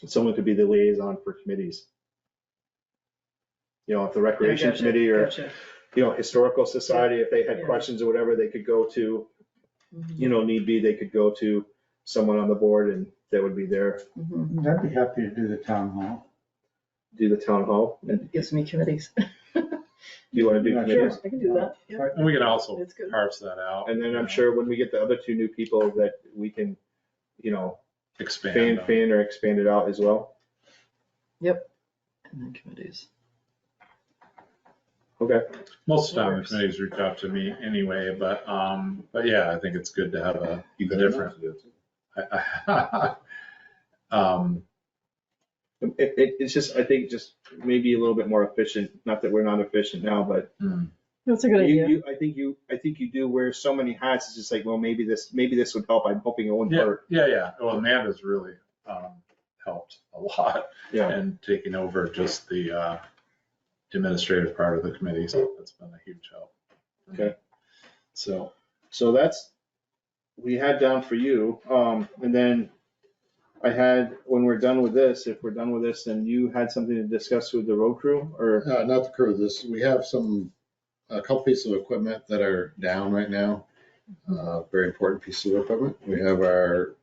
someone could be the liaison for committees. If the recreation Gotcha, committee or, gotcha. historical society, if they had Yeah. questions or whatever, they could go to, need be, they could go to someone on the board, and that would be there, Mhm. I'd be happy to do the town hall. do the town hall. And It gives me committees. do you want to do Yeah, committees? I can do that. Yeah. And we can also It's good. parse that out. And then I'm sure when we get the other two new people that we can, Expand. on. fan or expand it out as well. And then committees. Okay. Most of the time, the Works. committees reach out to me anyway, but yeah, I think it's good to have a different. It's just, I think just maybe a little bit more efficient, not that we're not efficient now, but That's a good idea. I think you do wear so many hats. It's just like, well, maybe this would help. I'm hoping it won't Yeah, hurt. yeah. Well, Amanda's really helped a lot Yeah. in taking over just the administrative part of the committee, so that's been a huge help. Okay. So, So that's, we had down for you. And then I had, when we're done with this, if we're done with this, then you had something to discuss with the road crew or? Not the crew, we have a couple pieces of equipment that are down right now. Very important pieces of equipment. We have our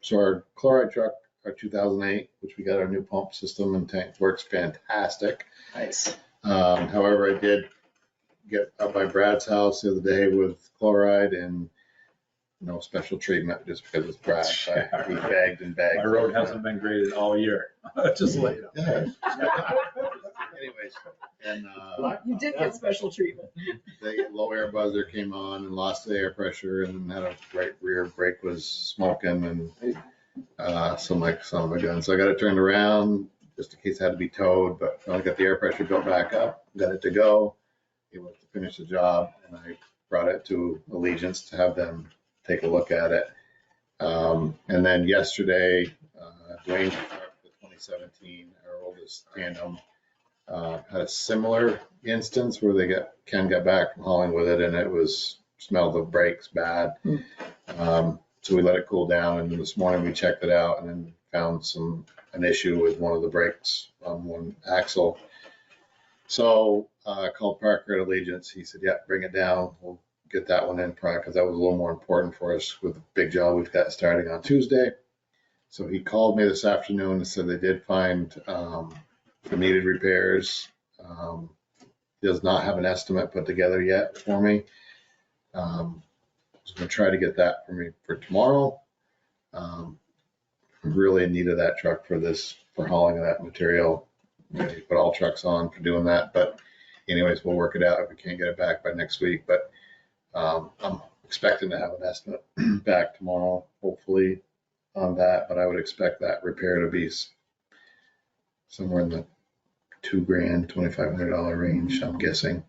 chloride truck, our 2008, which we got our new pump system and tank, works fantastic. Nice. However, I did get up by Brad's house the other day with chloride and no special treatment just because it's Brad. He bagged and bagged. My road hasn't been graded all year. Just let you know. Anyways, and You did get special treatment. the low air buzzer came on and lost the air pressure and had a right rear brake was smoking and so I'm like, son of a gun. So I got it turned around just in case it had to be towed, but I got the air pressure built back up, got it to go, able to finish the job, and I brought it to Allegiance to have them take a look at it. And then yesterday, Dwayne's truck, the 2017, our oldest tandem, had a similar instance where Ken got back from hauling with it and it smelled the brakes bad. So we let it cool down and this morning we checked it out and then found an issue with one of the brakes on one axle. So I called Parker at Allegiance. He said, yeah, bring it down. We'll get that one in prior because that was a little more important for us with the big job we've got starting on Tuesday. So he called me this afternoon and said they did find the needed repairs. Does not have an estimate put together yet for me. So I'm gonna try to get that for me for tomorrow. I'm really in need of that truck for hauling of that material. We put all trucks on for doing that, but anyways, we'll work it out if we can't get it back by next week. But I'm expecting to have an estimate back tomorrow, hopefully on that, but I would expect that repair to be somewhere in the $2,000, $2,500 range, I'm guessing.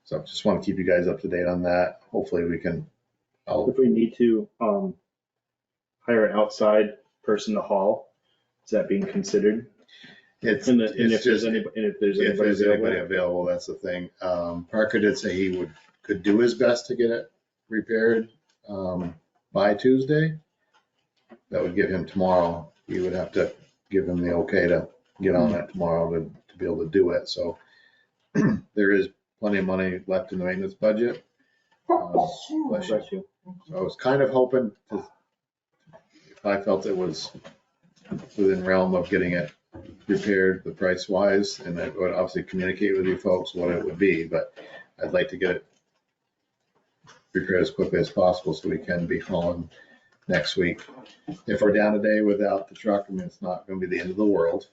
So I just want to keep you guys up to date on that. Hopefully we can. If we need to hire an outside person to haul, is that being considered? If there's anybody available, that's the thing. Parker did say he could do his best to get it repaired by Tuesday. That would give him tomorrow. He would have to give him the okay to get on that tomorrow to be able to do it. So there is plenty of money left in the maintenance budget. Bless you. So I was kind of hoping if I felt it was within realm of getting it repaired, the price wise, and I would obviously communicate with you folks what it would be, but I'd like to get it repaired as quickly as possible so we can be hauling next week. If we're down a day without the truck, I mean, it's not going to be the end of the world.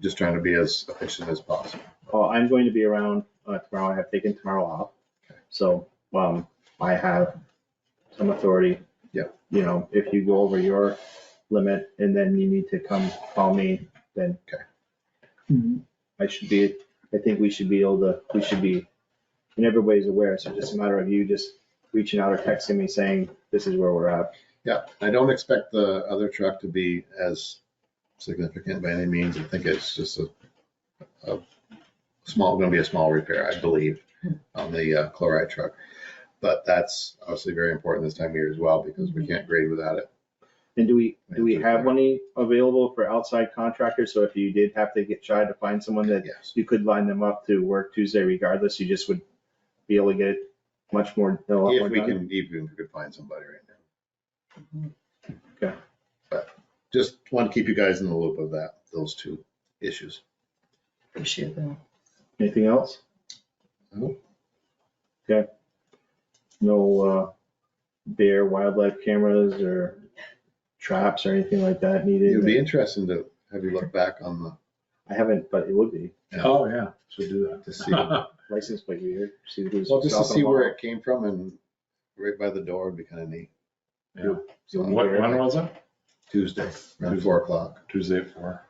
Just trying to be as efficient as possible. I'm going to be around tomorrow. I have taken tomorrow off. So I have some authority. Yeah. You know, if you go over your limit and then you need to come call me, then I think we should be and everybody's aware. So just a matter of you just reaching out or texting me saying, this is where we're at. Yeah. I don't expect the other truck to be as significant by any means. I think it's just going to be a small repair, I believe, on the chloride truck. But that's obviously very important this time of year as well because we can't grade without it. And do we have money available for outside contractors? So if you did have to try to find someone that you could line them up to work Tuesday regardless, you just would be able to get much more. If we could find somebody right now. Okay. But just want to keep you guys in the loop of those two issues. Appreciate that. Anything else? No. Okay. No bear wildlife cameras or traps or anything like that needed? It would be interesting to have you look back on the. I haven't, but it would be. Oh, yeah, should do that. To see. License plate reader. See who's Well, just to stopping see them where all. it came from and right by the door would be kind of neat. Yeah. So When was it? Tuesday, around 4:00. Tuesday at 4.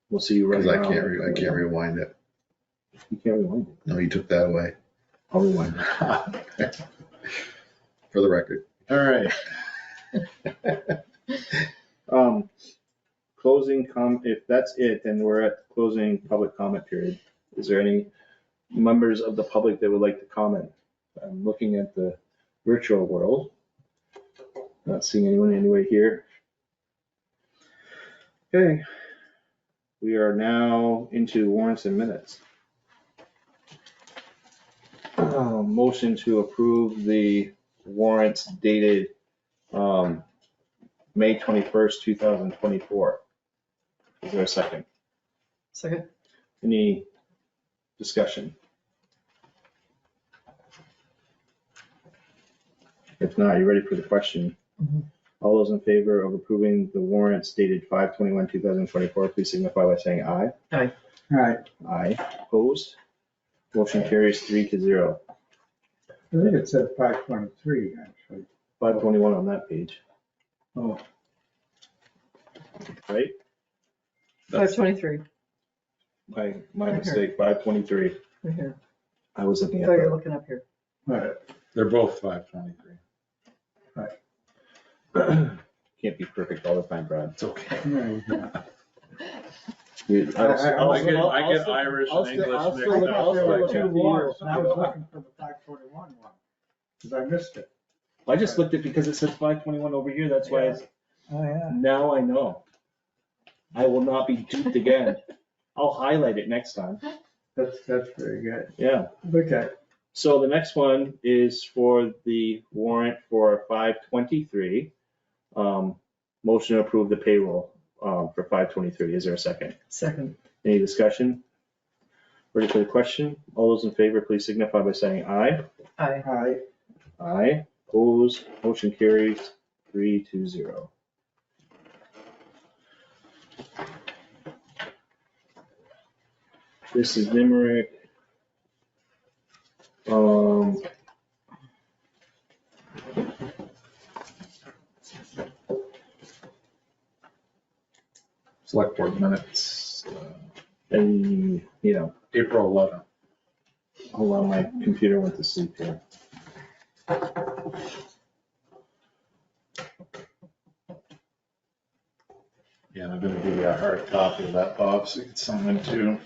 We'll see you right Because now. I can't rewind it. You can't rewind it. No, you took that away. I'll rewind it. For the record. All right. Closing if that's it, then we're at closing public comment period. Is there any members of the public that would like to comment? I'm looking at the virtual world. Not seeing anyone anyway here. Okay. We are now into warrants and minutes. Motion to approve the warrants dated May 21st, 2024. Is there a second? Second. Any discussion? If not, you ready for the question? Mhm. All those in favor of approving the warrants dated 5/21/2024, please signify by saying aye. Aye. All right, Aye. Opposed? Motion carries 3-0. I think it said 523, actually. 521 on that page, Oh, right? 523, My mistake, 523. right here. I was looking at Oh, you're that. looking up here. all right. They're both 523. Can't be perfect all the time, Brad. It's okay. There you go. Dude, I get Irish and English I'll mixed still up. look there were so I two can't- warrants, and I was looking for the 521 one, because I missed it. I just looked at because it says 521 over here, that's why it's, Oh, yeah. now I know. I will not be duped again. I'll highlight it next time. That's very good. Yeah. Okay. So the next one is for the warrant for 523. Motion to approve the payroll for 523. Is there a second? Second. Any discussion? Ready for the question? All those in favor, please signify by saying aye. Aye. All right. Aye. Opposed? Motion carries 3-0. This is NEMRC. Select board minutes, And, you know, April 11th. hold on, my computer went to sleep here. Yeah, I'm gonna give you a hard copy of that, Bob, so you can sign in too.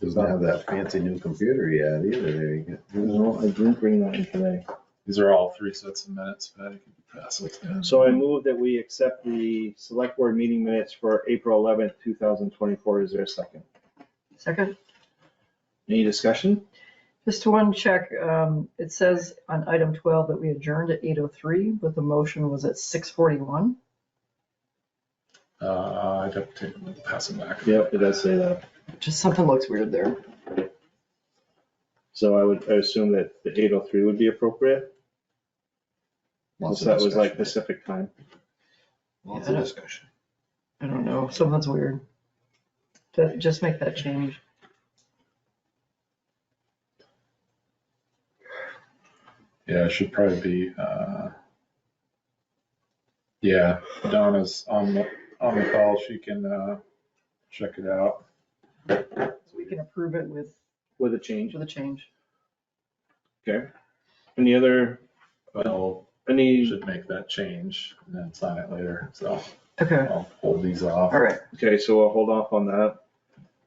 Doesn't have that fancy new computer yet either, there you go. No, I didn't bring that in today. These are all 3 sets of minutes, Patty, can you pass it down? So I move that we accept the select board meeting minutes for April 11th, 2024. Is there a second? Second. Any discussion? Just one check, it says on item 12 that we adjourned at 8:03, but the motion was at 6:41. I'd have to pass it back. Yep, it does say that. Just something looks weird there. So I assume that the 8:03 would be appropriate? Lots Since of that was like discussion. Pacific time. Lots of discussion. I don't know, something's weird. Just make that change. Yeah, it should probably be, yeah, Donna's on the call, she can, check it out. So we can approve it with With a change. a change. Okay. Any other, Well, any, should make that change and then sign it later, so Okay, I'll hold these off. all right. okay, so we'll hold off on that.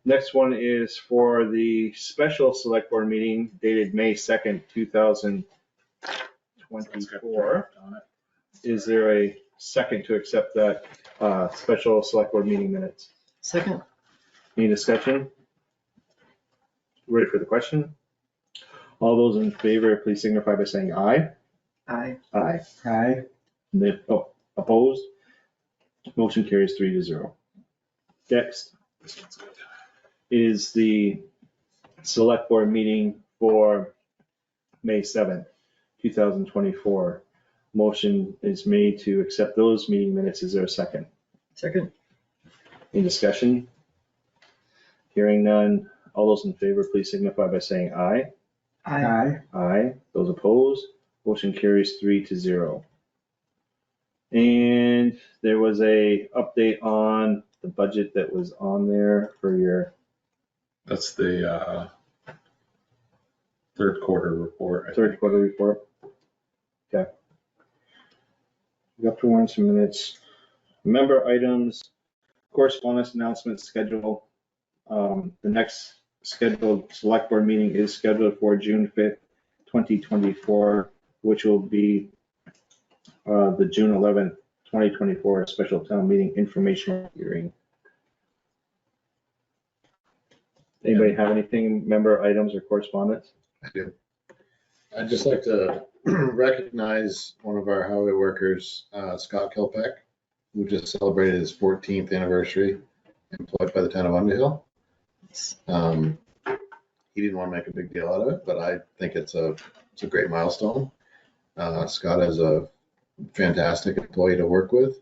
Next one is for the special select board meeting dated May 2nd, Someone's got the 2024. draft on it. Is there a second to accept that special select board meeting minutes? Second. Any discussion? Ready for the question? All those in favor, please signify by saying aye. Aye. Aye. Aye. Opposed? Motion carries 3-0. Next This one's good. is the select board meeting for May 7th, 2024. Motion is made to accept those meeting minutes. Is there a second? Second. Any discussion? Hearing none. All those in favor, please signify by saying aye. Aye. Aye. Aye. Those opposed? Motion carries 3-0. And there was a update on the budget that was on there for your That's the, third quarter report. I third think. quarter report. Okay. We got to warn some minutes. Member items, correspondence announcement schedule. The next scheduled select board meeting is scheduled for June 5th, 2024, which will be the June 11th, 2024 special town meeting informational hearing. Anybody have anything, member items or correspondence? I do. I'd just like to recognize one of our highway workers, Scott Kilpack, who just celebrated his 14th anniversary employed by the town of Underhill. He didn't want to make a big deal out of it, but I think it's a great milestone. Scott is a fantastic employee to work with,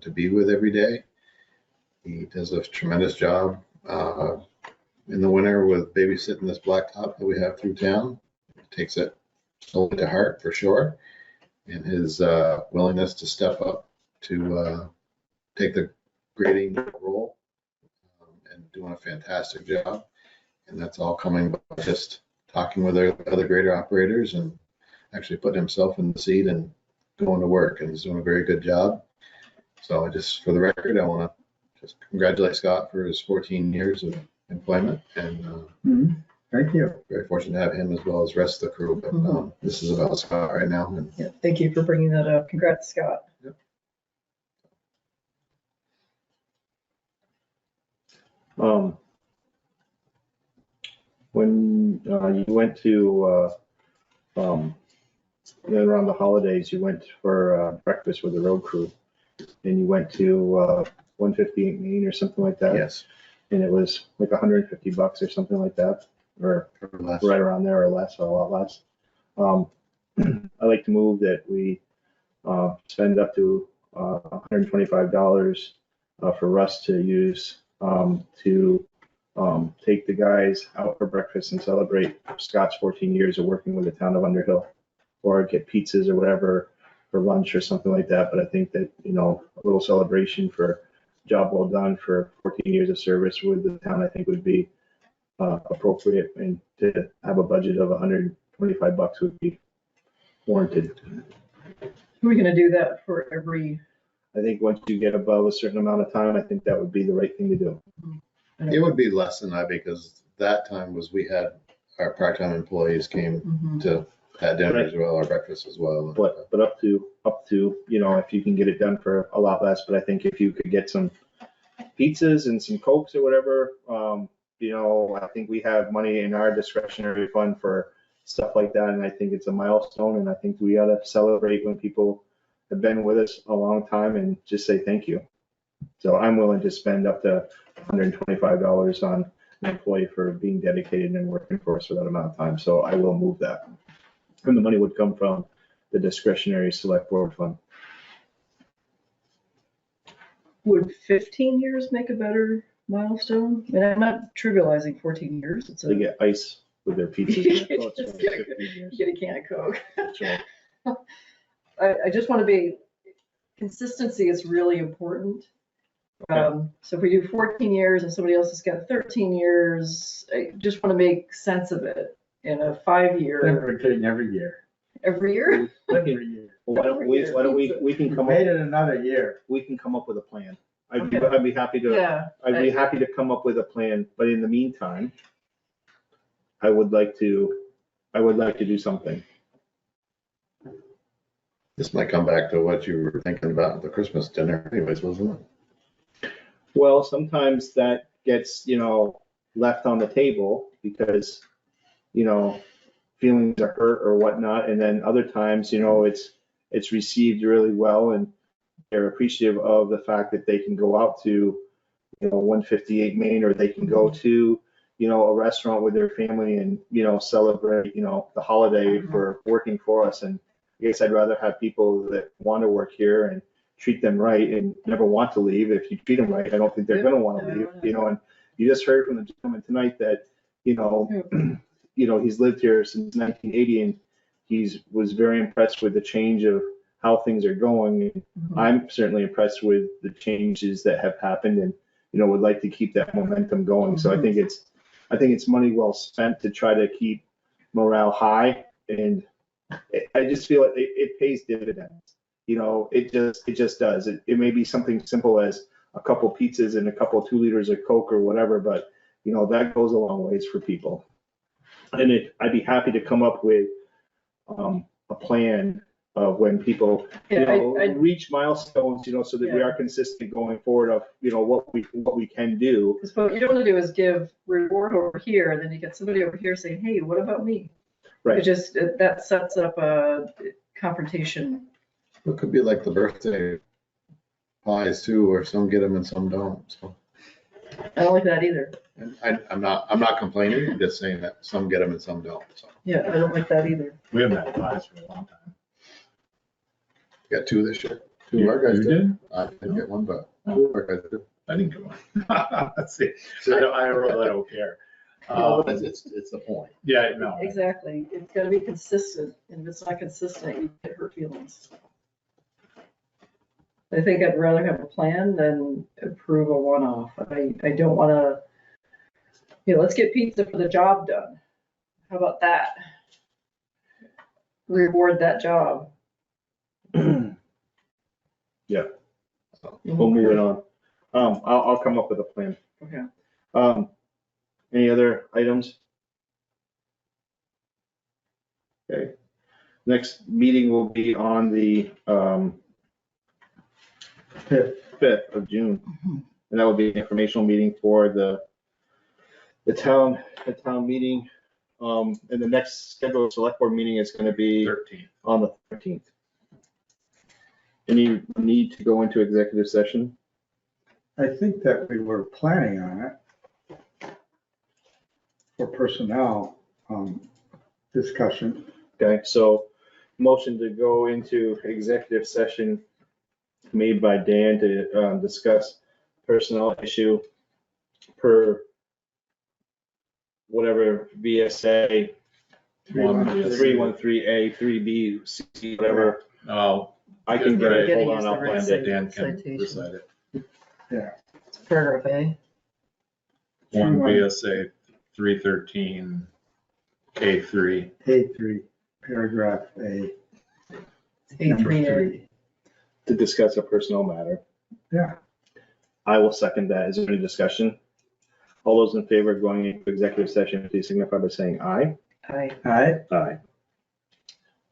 to be with every day. He does a tremendous job in the winter with babysitting this blacktop that we have through town. Takes it solely to heart for sure, and his willingness to step up to take the grading role and doing a fantastic job. And that's all coming by just talking with other grader operators and actually putting himself in the seat and going to work, and he's doing a very good job. So just for the record, I want to just congratulate Scott for his 14 years of employment, and Thank you. very fortunate to have him as well as the rest of the crew. But this is about Scott right now. And Yeah, thank you for bringing that up. Congrats, Scott. When you went to, around the holidays, you went for breakfast with the road crew, and you went to 158 Main or something like that. yes, And it was like $150 or something like that, or right around there, or less, or a lot less. I like to move that we spend up to $125 for Russ to use to take the guys out for breakfast and celebrate Scott's 14 years of working with the town of Underhill, or get pizzas or whatever for lunch or something like that. But I think that, a little celebration for job well done for 14 years of service with the town, I think would be appropriate, and to have a budget of $125 would be warranted. Are we gonna do that for every? I think once you get above a certain amount of time, I think that would be the right thing to do. it would be less than that, because that time was we had our part-time employees came to had dinner as well, or breakfast as well. But up to, if you can get it done for a lot less, but I think if you could get some pizzas and some Cokes or whatever, I think we have money in our discretionary fund for stuff like that, and I think it's a milestone, and I think we ought to celebrate when people have been with us a long time and just say thank you. So I'm willing to spend up to $125 on an employee for being dedicated and working for us for that amount of time, so I will move that. And the money would come from the discretionary select board fund. Would 15 years make a better milestone? And I'm not trivializing 14 years. It's They get ice with their pizzas. Just get a can of Coke. That's right. I just want to be, consistency is really important. So if we do 14 years and somebody else has got 13 years, I just want to make sense of it in a 5-year. We're getting every year. Every year? Every year. Why don't we can come Made up, it another year. we can come up with a plan. I'd Okay. be happy to, Yeah. I'd be happy to come up with a plan, but in the meantime, I would like to do something. This might come back to what you were thinking about the Christmas dinner anyways, wasn't it? Well, sometimes that gets, left on the table because, feelings are hurt or whatnot. And then other times, it's received really well, and they're appreciative of the fact that they can go out to, 158 Main, or they can go to, a restaurant with their family and, celebrate, the holiday for working for us. And I guess I'd rather have people that want to work here and treat them right and never want to leave. If you treat them right, I don't think they're going to want to leave, and you just heard from the gentleman tonight that, he's lived here since 1980, and was very impressed with the change of how things are going. And I'm certainly impressed with the changes that have happened, and, would like to keep that momentum going. So I think it's money well spent to try to keep morale high. And I just feel it pays dividends. It just does. It may be something simple as a couple pizzas and a couple 2 liters of Coke or whatever, but that goes a long ways for people. And I'd be happy to come up with a plan of when people, reach milestones, so that we are consistent going forward of, what we can do. Because what you don't want to do is give reward over here, and then you get somebody over here saying, hey, what about me? Right. That sets up a confrontation. It could be like the birthday pies too, where some get them and some don't, so. I don't like that either. And I'm not complaining, I'm just saying that some get them and some don't, so. Yeah, I don't like that either. We haven't had pies for a long time. Got 2 this year. 2 of our guys You did. did? I didn't get one, but 2 of our guys did. I didn't get one. Let's see. I really don't care. It's the point. Yeah, no. Exactly. It's gotta be consistent, and if it's not consistent, you get hurt feelings. I think I'd rather have a plan than approve a one-off. I don't wanna, let's get pizza for the job done. How about that? Reward that job. Yeah. We'll move it on. I'll come up with a plan. Okay. Any other items? Okay. Next meeting will be on the 5th of June. And that will be an informational meeting for the town meeting. And the next scheduled select board meeting is going to be 13. on the 13th. Any need to go into executive session? I think that we were planning on it for personnel discussion. Okay, so motion to go into executive session made by Dan to discuss personnel issue per whatever VSA 313A, 3B, C, whatever. Oh, I can get it, Getting hold on, is the I'll right find it. Dan can citation. recite it. It's paragraph A. 1 VSA 313 K3. A3, paragraph A. number A3A. 3. To discuss a personnel matter. Yeah. I will second that. Is there any discussion? All those in favor of going into executive session, please signify by saying aye. Aye. Aye. Aye.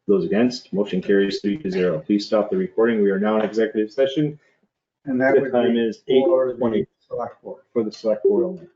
Those against, motion carries 3-0. Please stop the recording. We are now in executive session. And that The would time be is for the 8:20 select board. for the select board only.